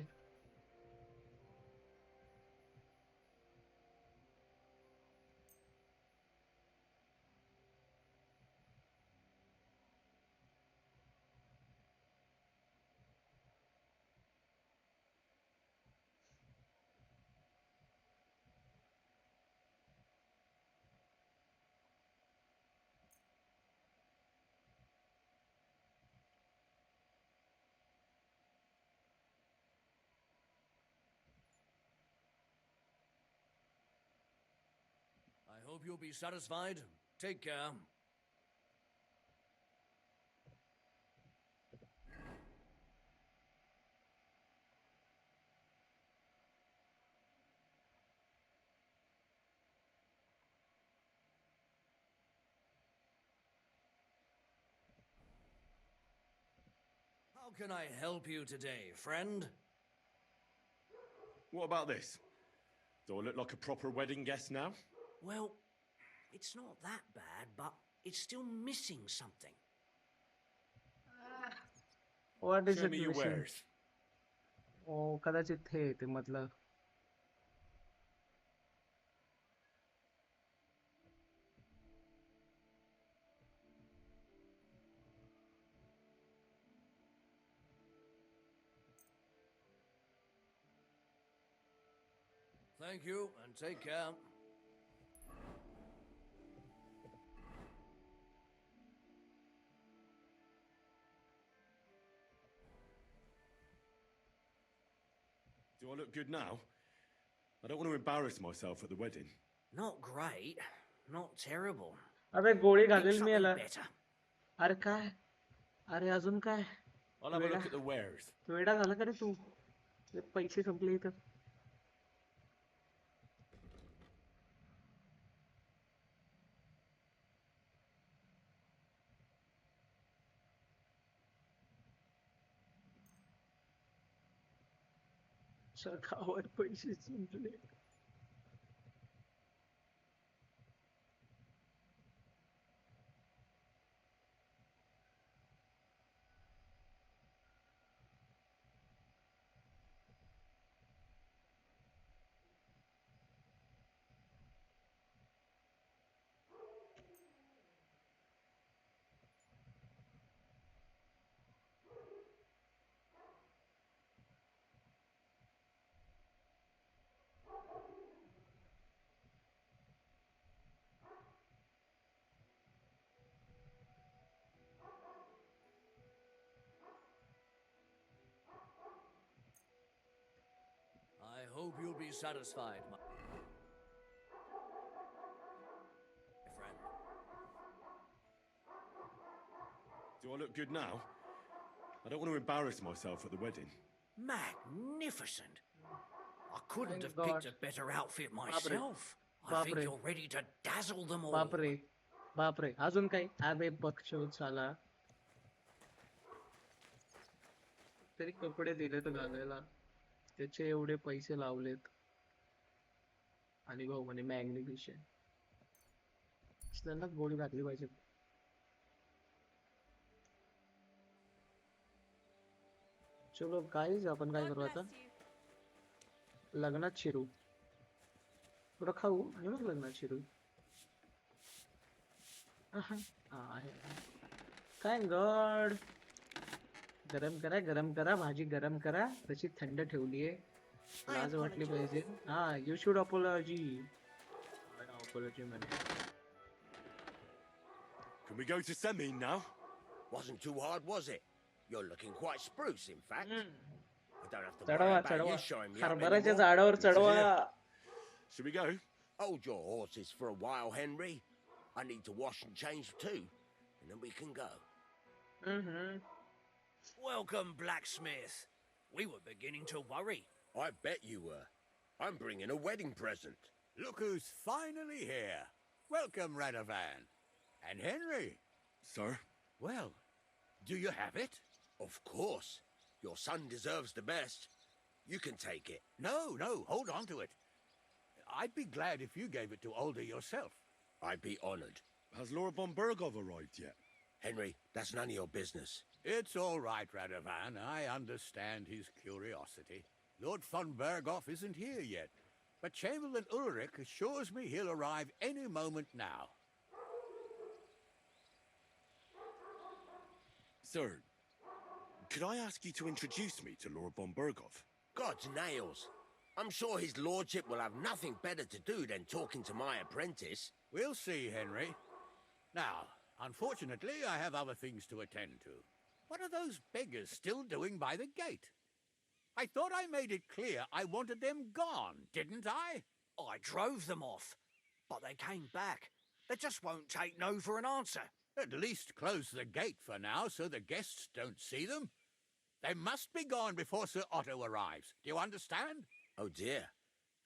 I hope you'll be satisfied. Take care. can I help you today, friend? What about this? Do I look like a proper wedding guest now? Well, it's not that bad, but it's still missing something. What is Show it me your missing? wares. Oh, कदाचित हे ते मतलब. Thank you, and take care. Do I look good now? I don't want to embarrass myself at the wedding. Not great, not terrible. अबे गोळी Pick घालेल मी something याला. better. अरे काय? अरे अजून काय? I'll have a look at the wares. वेडा झाला का रे तू? पैसे संपले इथं. सरकावर पैसे संपले. I hope you'll be satisfied, my friend. Do I look good now? I don't want to embarrass myself at the wedding. Magnificent. I couldn't Thank have God. picked a better outfit myself. I think Baapre. you're ready to dazzle them all. बापरे. बापरे. अजून काही? अबे बकचोद साला. तरी कपडे दिलेत घालायला. त्याचे एवढे पैसे लावलेत. आणि भाऊ म्हणे मॅग्निफिशंट. त्यांना गोळी घातली पाहिजे. चलो गाईज आपण काय करू आता? लग्नात शिरू. थोडं खाऊ आणि मग लग्नात शिरू. आहे. काय गॉड. गरम करा भाजी गरम करा. तशी थंड ठेवलीये. लाज वाटली पाहिजे. हा यू शुड अपॉलॉजी. अपॉलॉजी म्हणे. Can we go to semi now? Wasn't too hard, was it? You're looking quite spruce, in fact. I don't have to worry चढवा about चढवा. you showing me up हरभऱ्याच्या anymore. झाडावर चढवा. Should we go? Hold your horses for a while, Henry. I need to wash and change too, and then we can go. Welcome, blacksmith. We were beginning to worry. I bet you were. I'm bringing a wedding present. Look who's finally here. Welcome, Radovan. And Henry. Sir? Well, do you have it? Of course. Your son deserves the best. You can take it. No, hold on to it. I'd be glad if you gave it to Older yourself. I'd be honored. Has Laura von Bergov arrived yet? Henry, that's none of your business. It's all right, Radovan. I understand his curiosity. Lord von Berghoff isn't here yet, but Chamberlain Ulrich assures me he'll arrive any moment now. Sir, could I ask you to introduce me to Lord von Berghoff? God's nails. I'm sure his lordship will have nothing better to do than talking to my apprentice. We'll see, Henry. Now, unfortunately, I have other things to attend to. What are those beggars still doing by the gate? I thought I made it clear I wanted them gone, didn't I? I drove them off, but they came back. They just won't take no for an answer. At least close the gate for now so the guests don't see them. They must be gone before Sir Otto arrives. Do you understand? Oh dear,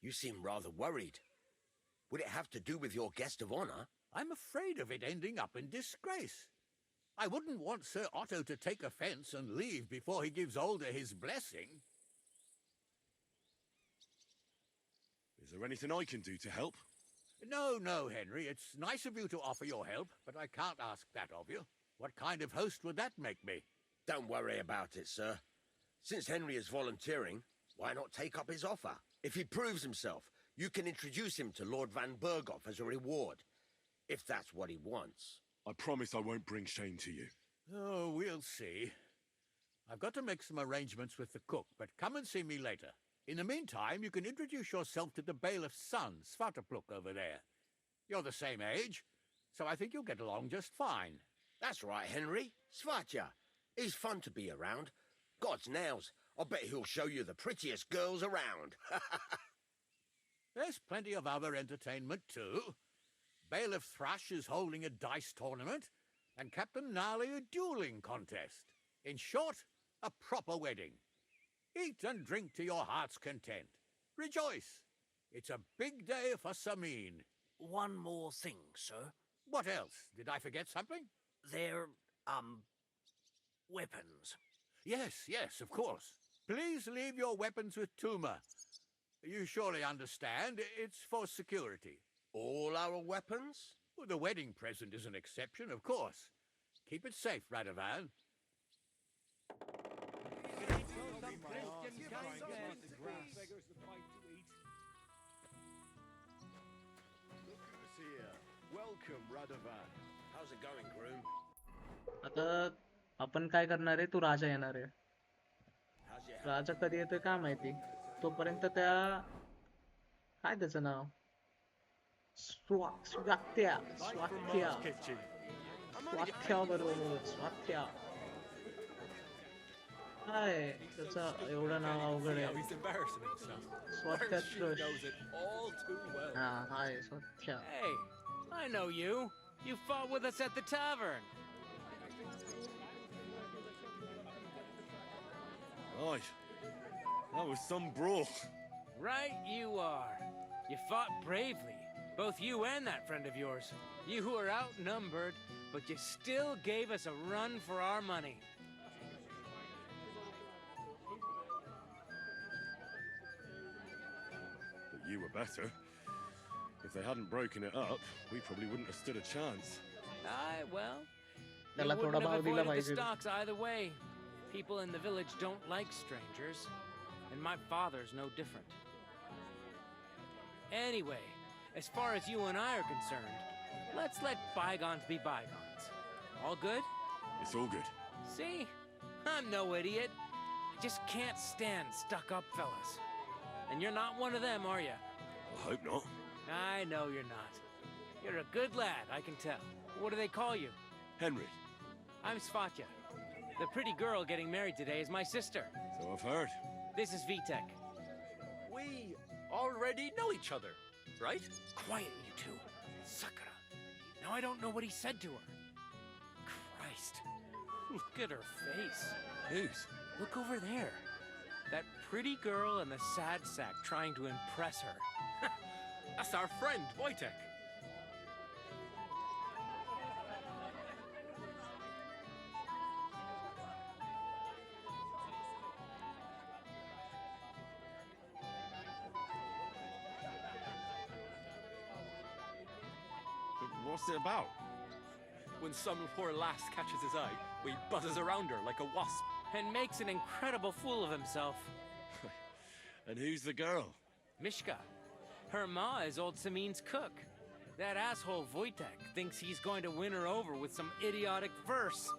you seem rather worried. Would it have to do with your guest of honor? I'm afraid of it ending up in disgrace. I wouldn't want Sir Otto to take offense and leave before he gives Alder his blessing. Is there anything I can do to help? No, no, Henry. It's nice of you to offer your help, but I can't ask that of you. What kind of host would that make me? Don't worry about it, sir. Since Henry is volunteering, why not take up his offer? If he proves himself, you can introduce him to Lord Van Berghoff as a reward, if that's what he wants. I promise I won't bring shame to you. Oh, we'll see. I've got to make some arrangements with the cook, but come and see me later. In the meantime, you can introduce yourself to the bailiff's son, Svartapluk, over there. You're the same age, so I think you'll get along just fine. That's right, Henry. Svatja. He's fun to be around. God's nails, I bet he'll show you the prettiest girls around. There's plenty of other entertainment, too. Bailiff Thrush is holding a dice tournament, and Captain Gnarly a dueling contest. In short, a proper wedding. Eat and drink to your heart's content. Rejoice. It's a big day for Samin. One more thing, sir. What else? Did I forget something? They're, weapons. Yes, yes, of course. Please leave your weapons with Tuma. You surely understand, it's for security. All our weapons? Well, the wedding present is an exception, of course. Keep it safe, Radovan. Welcome, Radovan. How's it going, groom? आता आपण काय करणार आहे? तू राजा येणार आहे. How's your राजा कधी येतोय काय माहिती. तोपर्यंत त्या काय त्याचं नाव स्वात्या बरोबर स्वात्या काय त्याचं एवढं नाव अवघड आहे. स्वात्या हा हाय स्वात्या. Hey, I know you. You fought with us at the tavern. Right. That was some brawl. Right you are. You fought bravely. Both you and that friend of yours. You were outnumbered, but you still gave us a run for our money. But you were better. If they hadn't broken it up, we probably wouldn't have stood a chance. Aye, well, you त्याला थोडा wouldn't have भाव दिला avoided the पाहिजे. stocks either way. People in the village don't like strangers, and my father's no different. Anyway, as far as you and I are concerned, let's let bygones be bygones. All good? It's all good. See? I'm no idiot. I just can't stand stuck-up fellas. And you're not one of them, are you? I hope not. I know you're not. You're a good lad, I can tell. What do they call you? Henry. I'm Svatja. The pretty girl getting married today is my sister. So I've heard. This is Vitek. We already know each other, right? Quiet, you two. Sakura. Now I don't know what he said to her. Christ. Look at her face. Whose? Look over there. That pretty girl and the sad sack trying to impress her. That's our friend, Wojtek. What's it about? When some poor lass catches his eye, he buzzes around her like a wasp. And makes an incredible fool of himself. And who's the girl? Mishka. Her ma is old Samin's cook. That asshole Wojtek thinks he's going to win her over with some idiotic verse.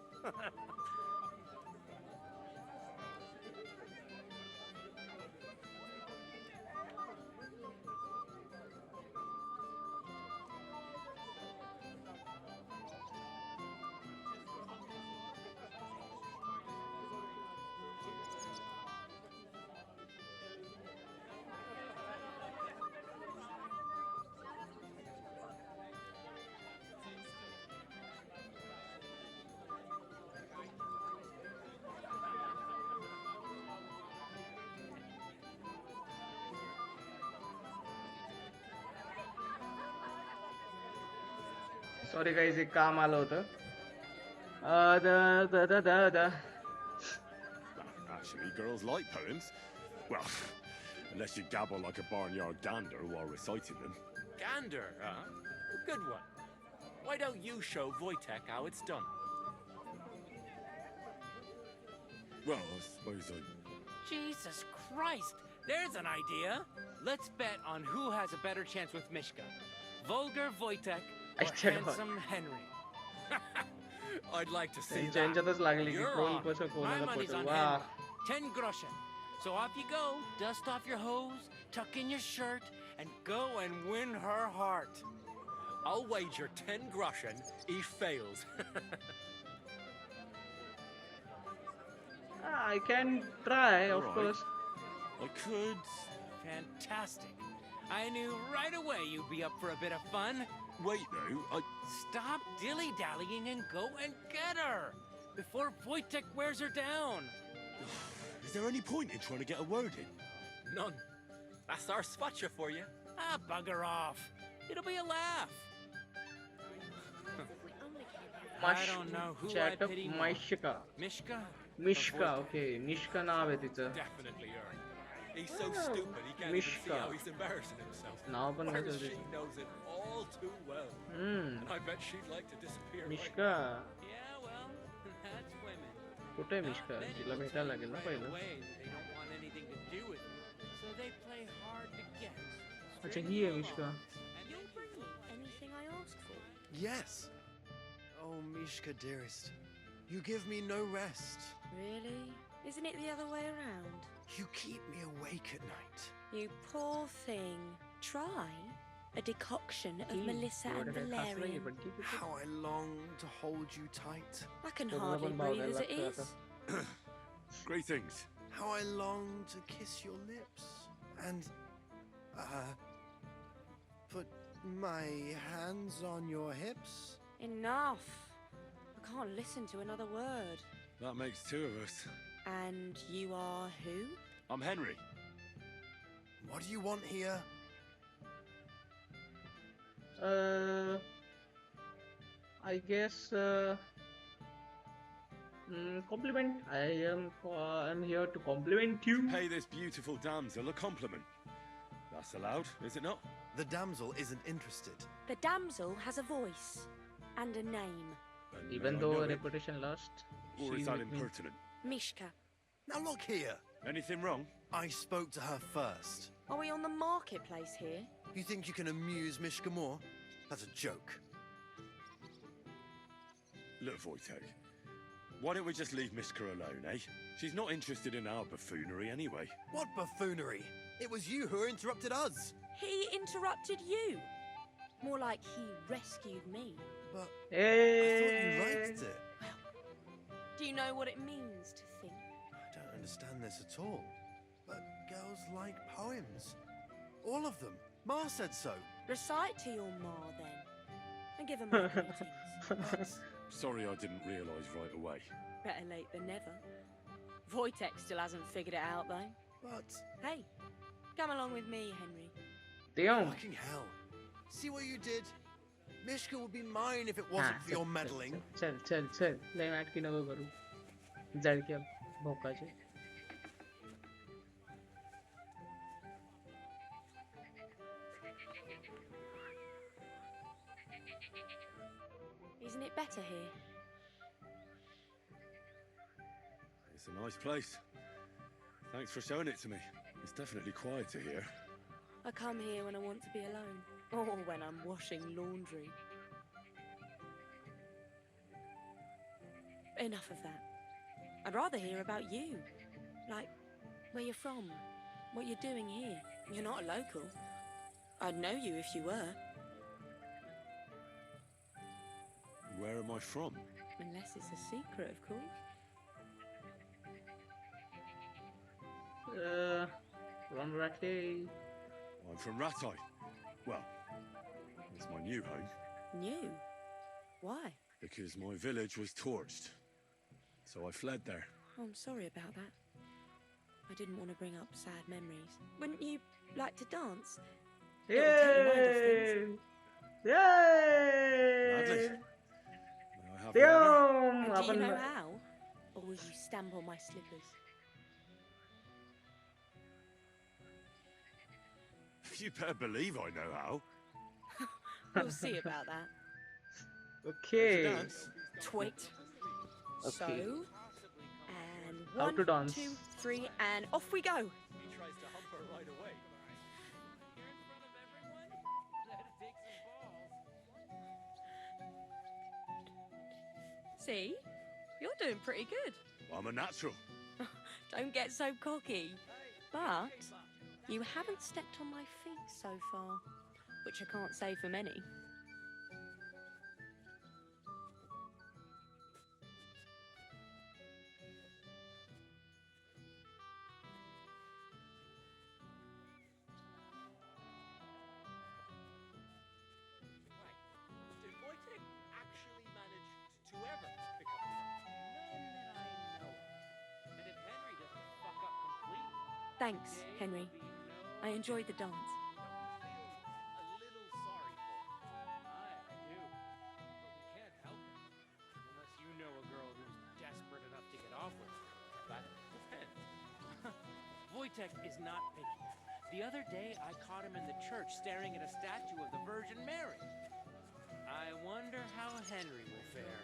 Sorry guys एक काम आलं होतं. The. Actually, girls like poems. Well, unless you gabble like a barnyard gander while reciting them. Gander, huh? A good one. Why don't you show Wojtek how it's done? Well, I suppose I... Jesus Christ! There's an idea! Let's bet on who has a better chance with Mishka. Vulgar Wojtek or handsome Henry. I'd like to see that. त्यांच्यातच लागली की You're कोण on. कसं My कोणाला money's पटवू. on वाह. Henry. 10 groschen. So off you go, dust off your hose, tuck in your shirt, and go and win her heart. I'll wager 10 groschen he fails. I can try, of Alright. course. I could... Fantastic. I knew right away you'd be up for a bit of fun. Wait, though, Stop dilly-dallying and go and get her! Before Wojtek wears her down! Is there any point in trying to get a word in? None. That's our spotcha for you. Ah, bugger off. It'll be a laugh. I don't know who I Chat pity more. Mishka. Mishka? Mishka, okay. Mishka नाव आहे तिचं. Definitely her. He's so stupid he can't even see Mishka. how he's embarrassing himself. नाव पण Whereas नसेल she तिचं. knows it all too well. And I bet she'd like to disappear Mishka. Yeah, well, that's women. कुठे आहे मिश्का? तिला भेटायला लागेल ना पहिलं. Way that they don't want anything to do with it. So they play hard to get. अच्छा ही आहे Mishka. You'll bring me anything I ask for. Yes. Oh, Mishka, dearest. You give me no rest. Really? Isn't it the other way around? You keep me awake at night. You poor thing. Try a decoction of Melissa and Valerian. How I long to hold you tight. I can hardly breathe as it is. Great things. How I long to kiss your lips. And, put my hands on your hips. Enough. I can't listen to another word. That makes two of us. And you are who? I'm Henry. What do you want here? I guess compliment. I'm here to compliment you. Pay this beautiful damsel a compliment. That's allowed, is it not? The damsel isn't interested. The damsel has a voice and a name. Even though her reputation lost. Or is that impertinent? Mishka. Now look here. Anything wrong? I spoke to her first. Are we on the marketplace here? You think you can amuse Mishka more? That's a joke. Look, Wojtek, why don't we just leave Mishka alone, eh? She's not interested in our buffoonery anyway. What buffoonery? It was you who interrupted us. He interrupted you. More like he rescued me. But I thought you liked it. Do you know what it means to think? I don't understand this at all. But girls like poems. All of them. Ma said so. Recite to your ma then. And give her my greetings. Sorry I didn't realise right away. Better late than never. Wojtek still hasn't figured it out though. But hey, come along with me, Henry. Damn. Fucking hell. See what you did? Mishka would be mine if it wasn't for your meddling. चल लय नाटकी नको करू जडक्या भोकाचे. Isn't it better here? It's a nice place. Thanks for showing it to me. It's definitely quieter here. I come here when I want to be alone. Or when I'm washing laundry. Enough of that. I'd rather hear about you. Like, where you're from. What you're doing here. You're not a local. I'd know you if you were. Where am I from? Unless it's a secret, of course. From Ratley. I'm from Ratai. Well, it's my new home. New? Why? Because my village was torched. So I fled there. Oh, I'm sorry about that. I didn't want to bring up sad memories. Wouldn't you like to dance? Yay! Gladly. May I have the Damn! I Do you आपण know how? Or will you stamp on my slippers? You better believe I know how. We'll see about that. Okay. Twit. Okay. So, and How to 1, dance. 2, 3, and off we go. He tries to hump her right away. See? You're doing pretty good. I'm a natural. Don't get so cocky. But you haven't stepped on my feet so far, which I can't say for many. Did Wojtek actually manage to ever pick up the None that I know of. And if Henry doesn't fuck up completely, Thanks, Henry. I enjoyed the dance. a little sorry for him. I do. But we can't help it. Unless you know a girl who's desperate enough to get off with it. That depends. Wojtek is not picky. The other day, I caught him in the church staring at a statue of the Virgin Mary. I wonder how Henry will fare.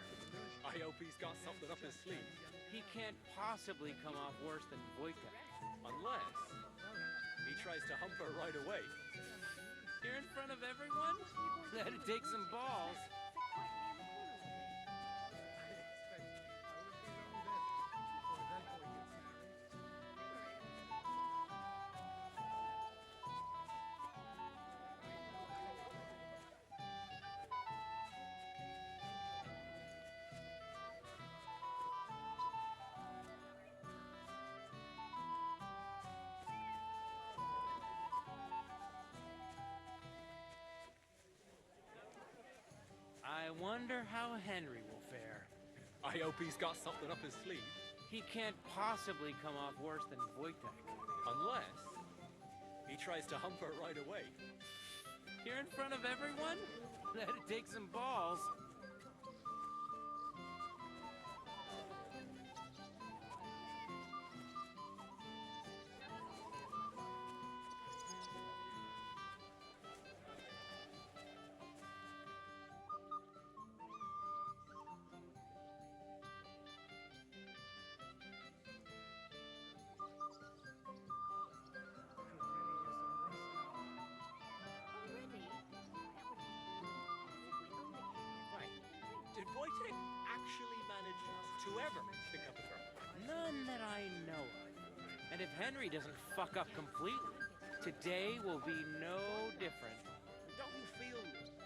I hope he's got something up his sleeve. He can't possibly come off worse than Wojtek. Unless he tries to hump her right away. Here in front of everyone? That'd take some balls. I wonder how Henry will fare. I hope he's got something up his sleeve. He can't possibly come off worse than Wojtek. Unless he tries to hump her right away. Here in front of everyone? That'd take some balls. Did Wojtek actually manage to ever pick up a girl? None that I know of. And if Henry doesn't fuck up completely, today will be no different. Don't you feel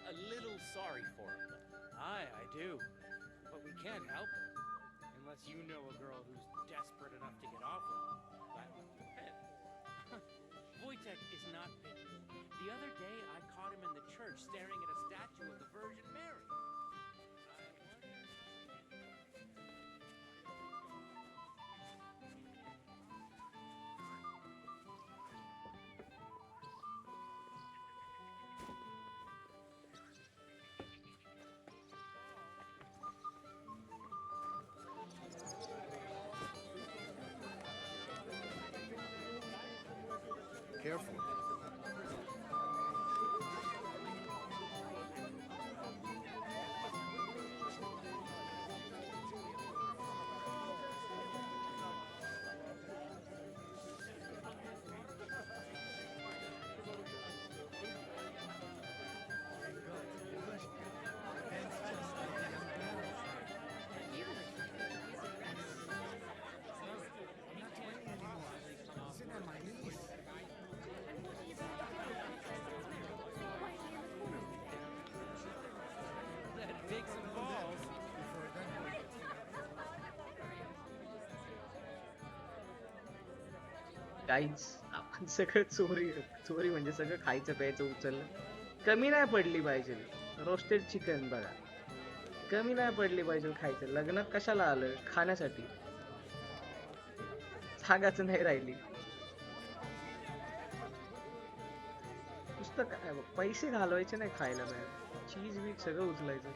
a little sorry for him? I do. But we can't help it. Unless you know a girl who's desperate enough to get off with. That depends. Wojtek is not picky. The other day, I caught him in the church staring at a statue of the Virgin Mary. Careful. Take some balls. काहीच आपण सगळं चोरी म्हणजे सगळं खायचं प्यायचं उचललं. कमी नाही पडली पाहिजे. रोस्टेड चिकन बघा, कमी नाही पडली पाहिजे खायचं. लग्नात कशाला आलं? खाण्यासाठी. जागाच नाही राहिली. नुसतं काय पैसे घालवायचे नाही खायला बाहेर. चीज बीज सगळं उचलायचं.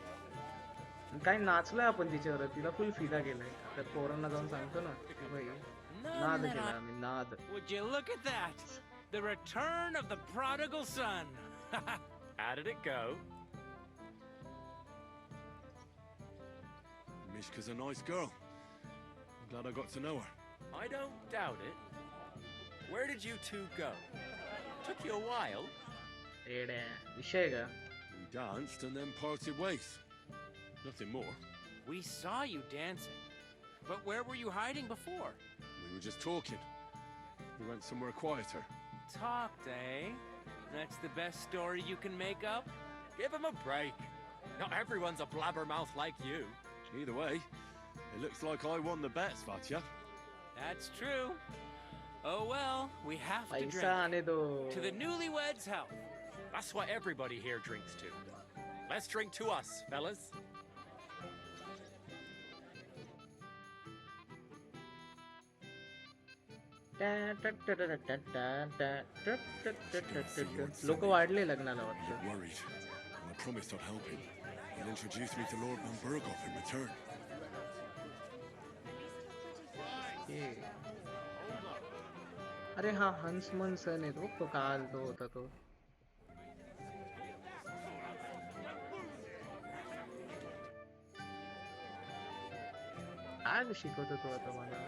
काय नाचलोय आपण तिच्यावर, तिला फुल फिदा केलाय. तर पोरांना जाऊन सांगतो ना की भाई नाद केला आम्ही, नाद. Would you look at that? The return of the prodigal son. How did it go? Mishka's a nice girl. I'm glad I got to know her. I don't doubt it. Where did you two go? Took you a while. एड्या विषय का? We danced and then parted ways. Nothing more. We saw you dancing. But where were you hiding before? We were just talking. We went somewhere quieter. Talked, eh? That's the best story you can make up? Give him a break. Not everyone's a blabbermouth like you. Either way, it looks like I won the bet, Svatya. That's true. Oh well, we have to पैसा आने दो. drink. To the newlyweds' health. That's what everybody here drinks to. Let's drink to us, fellas. लोक वाढले लग्नाला वाटतं. I'm worried. And I promised I'd help him. He'll introduce me to Lord Van Berghoff in return. अरे हा हंसमन सन आहे तो काल तो होता तो. काय शिकवतो तो आता मला.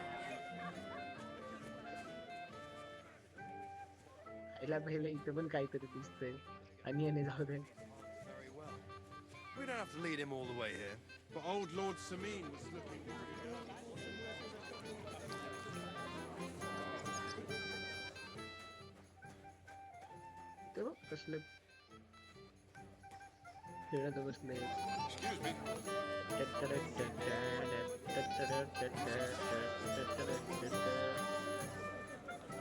आईला पहिले इथे पण काहीतरी दिसतंय आणि याने जाऊ दे. We don't have to lead him all the way here. But old Lord Samin was looking pretty good. ते बघ कसले खेळत बसले.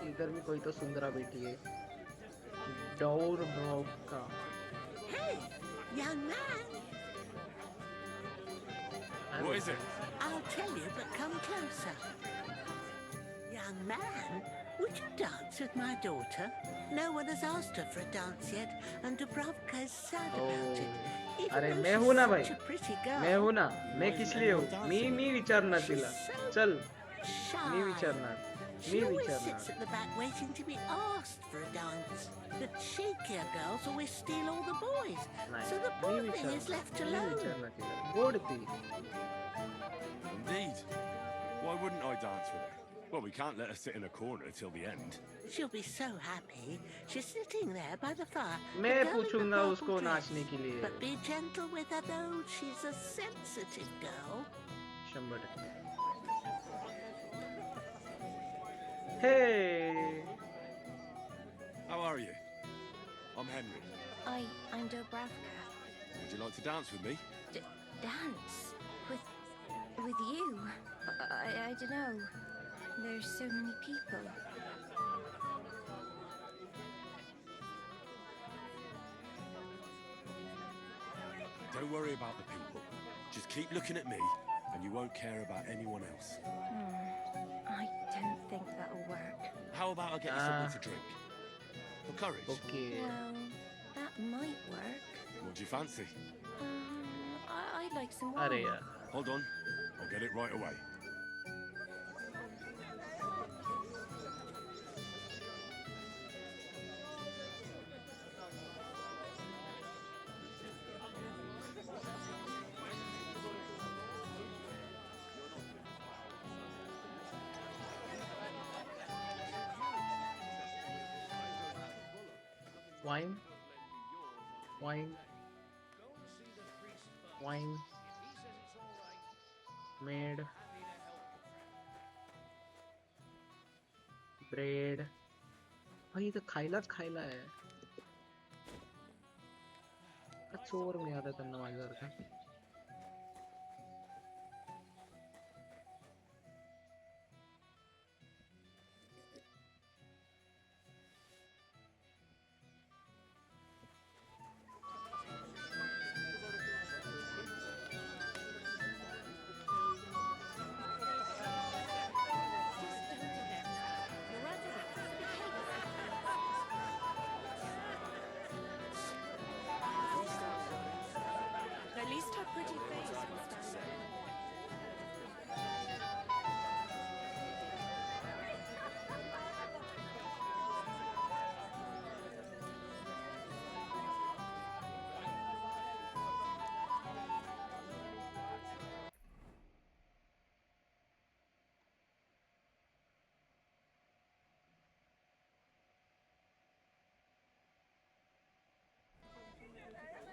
इधर भी कोई तो सुंदरा बैठी है. डोर का. Hey, young man. What is it? I'll tell you, but come closer. Young man, would you dance with my daughter? No one has asked her for a dance yet, and Dubravka is sad about it. Even अरे though मैं she's हूं ना भाई. such a pretty girl. मैं हूं ना. मैं किस लिए हूं? मी विचारणार तिला. चल. मी विचारणार. She always sits at the back waiting to be asked for a dance. The cheekier girls always steal all the boys. So the poor thing is left alone. गोड ती. Indeed. Why wouldn't I dance with her? Well, we can't let her sit in a corner till the end. She'll be so happy. She's sitting there by the fire. मैं the girl in the पूछूंगा purple उसको dress. नाचने के लिए. But be gentle with her though. She's a sensitive girl. 100%. Hey. How are you? I'm Henry. I'm Dobravka. Would you like to dance with me? Dance? With you? I don't know. There's so many people. Don't worry about the people. Just keep looking at me, and you won't care about anyone else. I don't think that'll work. How about I get you something to drink? For courage? Okay. Well, that might work. What do you fancy? I'd like some अरे wine. यार. Hold on. I'll get it right away. Wine. Wine. Wine. Made. Bread. भाई इथं खायलाच खायला आहे. का चोर मिळाला त्यांना माझ्यासारखा. At least her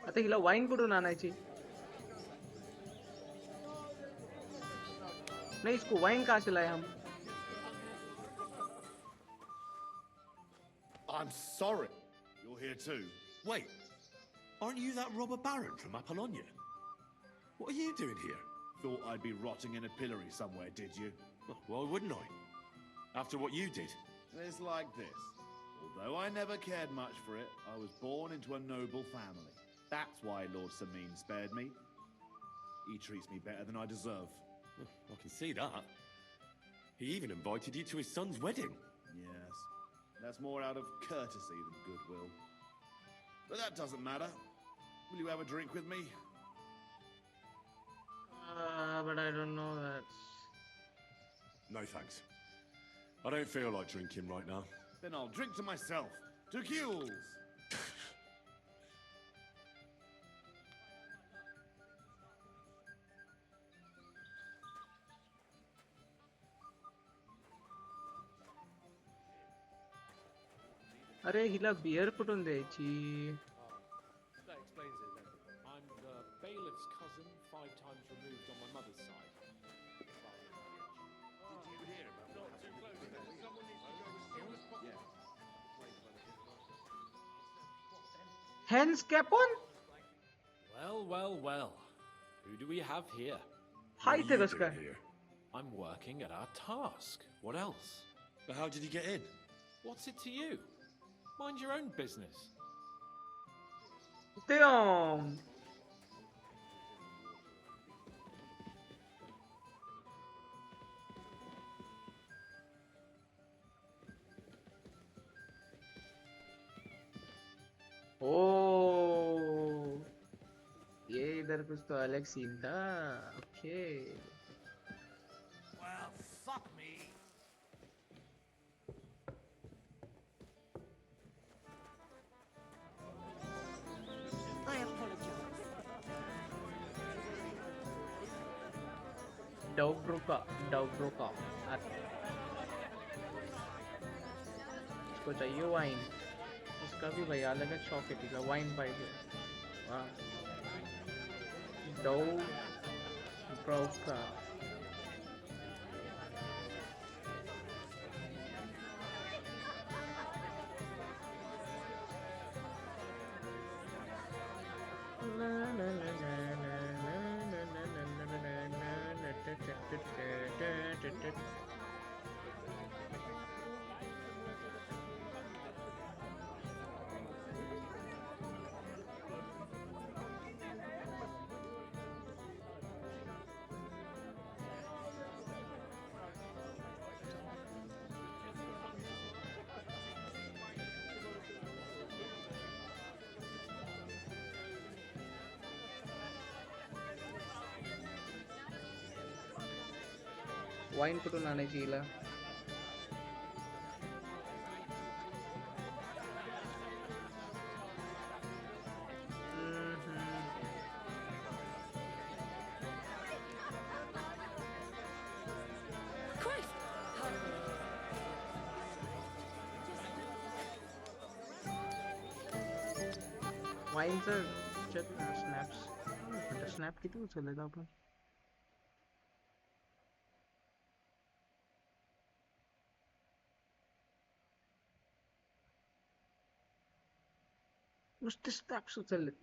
आता हिला वाईन कुठून आणायची? नहीं, इसको वाइन कहाँ से लाए हम? I'm sorry. You're here too. Wait, aren't you that robber baron from Apollonia? What are you doing here? Thought I'd be rotting in a pillory somewhere, did you? Well, why wouldn't I? After what you did. It's like this. Although I never cared much for it, I was born into a noble family. That's why Lord Samin spared me. He treats me better than I deserve. I can see that. He even invited you to his son's wedding. Yes. That's more out of courtesy than goodwill. But that doesn't matter. Will you have a drink with me? But I don't know that. No thanks. I don't feel like drinking right now. Then I'll drink to myself. To Kules! अरे हिला beer कुठून द्यायची? That explains it then. I'm the bailiff's cousin, 5 times removed on my mother's side. Hens Capon? Well, well, well. Who do we have here? Hi, Tegaska. I'm working at our task. What else? But how did he get in? What's it to you? Mind your own business. Damn. Oh, ये इधर कुछ तो अलग scene था. Okay. Well, fuck me. I apologize. Dobruka. इसको चाहिए wine. इसका भी भैया अलग है चॉकलेटी का वाइन पाइए. वाह. Dobruka. वाइन कुठून आणायची हिला? वाईनचं स्नॅप किती उचललेत आपण? नुसते स्नॅप्स उचललेत.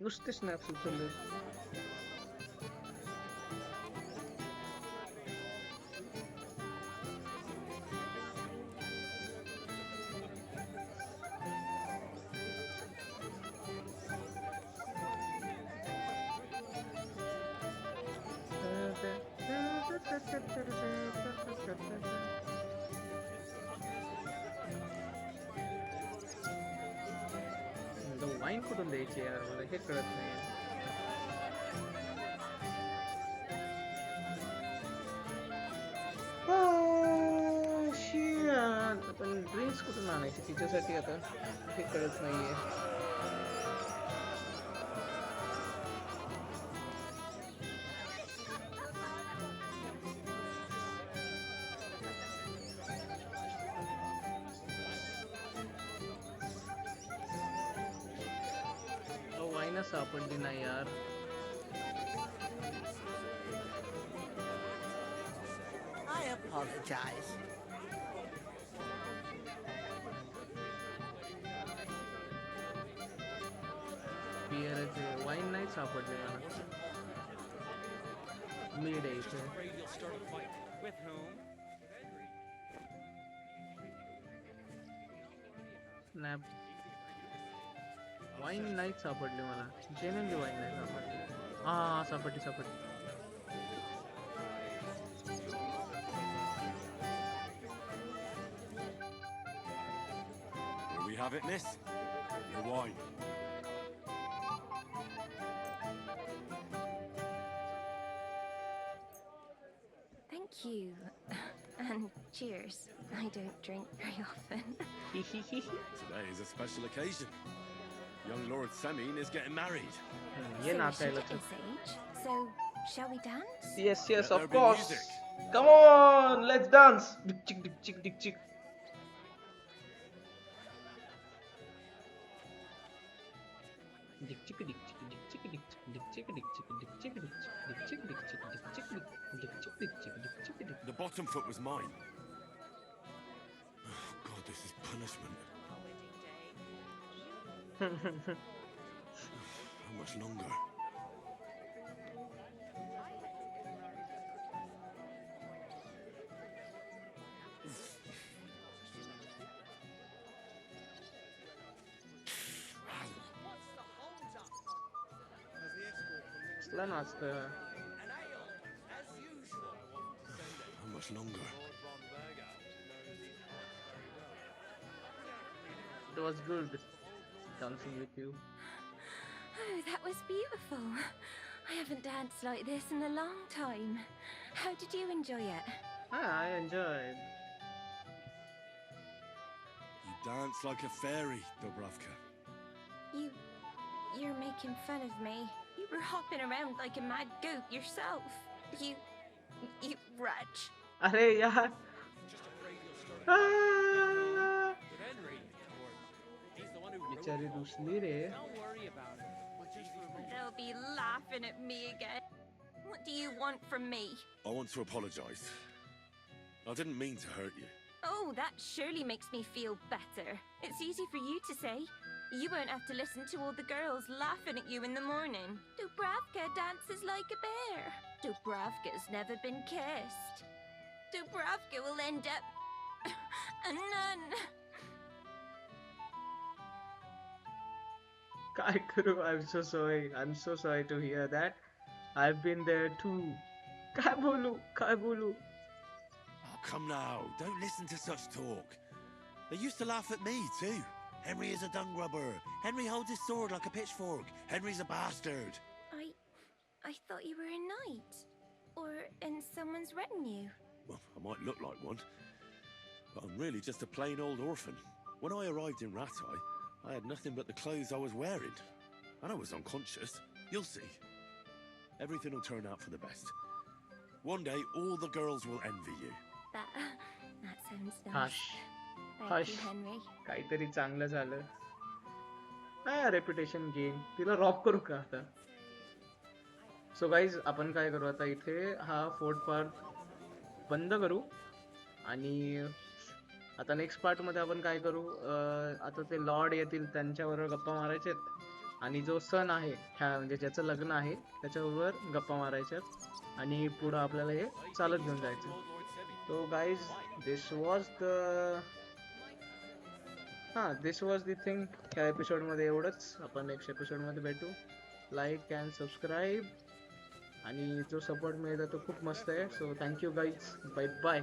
वाईन कुठून द्यायची यार, मला हे कळत नाही. आपण ड्रिंक्स कुठून आणायची तिच्यासाठी आता हे कळत नाहीये. वाईन वाईनच सापडली नाही यार. I apologize. बिअरचे वाईन नाही सापडले मला. मीड आहे इथे. Afraid you'll start a fight. With whom? Snap. Wine नाही सापडली मला. जेन्युइनली वाईन नाही सापडली. हा सापडली. Here we have it, miss. Your wine. Thank you. And cheers. I don't drink very often. Today is a special occasion. Young Lord Semin is getting married. So we should at this age. So, shall we dance? Yes, Let there of be course. music. Come on, let's dance. Dik chik dik chik dik chik. Dik chik dik chik dik chik dik chik dik chik dik chik dik chik dik chik dik chik dik chik dik chik dik chik dik chik dik. The bottom foot was mine. Oh, God, this is punishment. How much longer? कसला नाचतं. How much longer? It was good dancing with you. Oh, that was beautiful. I haven't danced like this in a long time. How did you enjoy it? I enjoyed. You dance like a fairy, Dobravka. You're making fun of me. You were hopping around like a mad goat yourself. You wretch. अरे यार. With Henry. Or he's the one who wrote बिचारी it. रुसली रे. Don't worry about it. They'll be laughing at me again. What do you want from me? I want to apologize. I didn't mean to hurt you. Oh, that surely makes me feel better. It's easy for you to say. You won't have to listen to all the girls laughing at you in the morning. Dubravka dances like a bear. Dubravka's never been kissed. Dubravka will end up a nun. काय करू? I'm so sorry. I'm so sorry to hear that. I've been there too. काय बोलू? Oh, come now. Don't listen to such talk. They used to laugh at me, too. Henry is a dung rubber. Henry holds his sword like a pitchfork. Henry's a bastard. I thought you were a knight. Or in someone's retinue. Well, I might look like one. But I'm really just a plain old orphan. When I arrived in Ratai, I had nothing but the clothes I was wearing. And I was unconscious. You'll see. Everything will turn out for the best. One day, all the girls will envy you. That sounds nice. Hush. Thank you, Henry. काहीतरी चांगलं झालं. Reputation gain. तिला Rob करू का आता? So guys आपण काय करू आता इथे हा फोर्ट पार्ट बंद करू आणि आता नेक्स्ट पार्ट मध्ये आपण काय करू आता ते लॉर्ड येतील त्यांच्याबरोबर गप्पा मारायचेत आणि जो सन आहे म्हणजे ज्याचं लग्न आहे त्याच्याबरोबर गप्पा मारायच्यात आणि पुढं आपल्याला हे चालत घेऊन जायचं. तो guys this was the thing ह्या एपिसोडमध्ये एवढंच. आपण नेक्स्ट एपिसोडमध्ये भेटू. लाईक अँड सबस्क्राईब आणि जो सपोर्ट मिळतो तो खूप मस्त आहे. So thank you guys. Bye bye.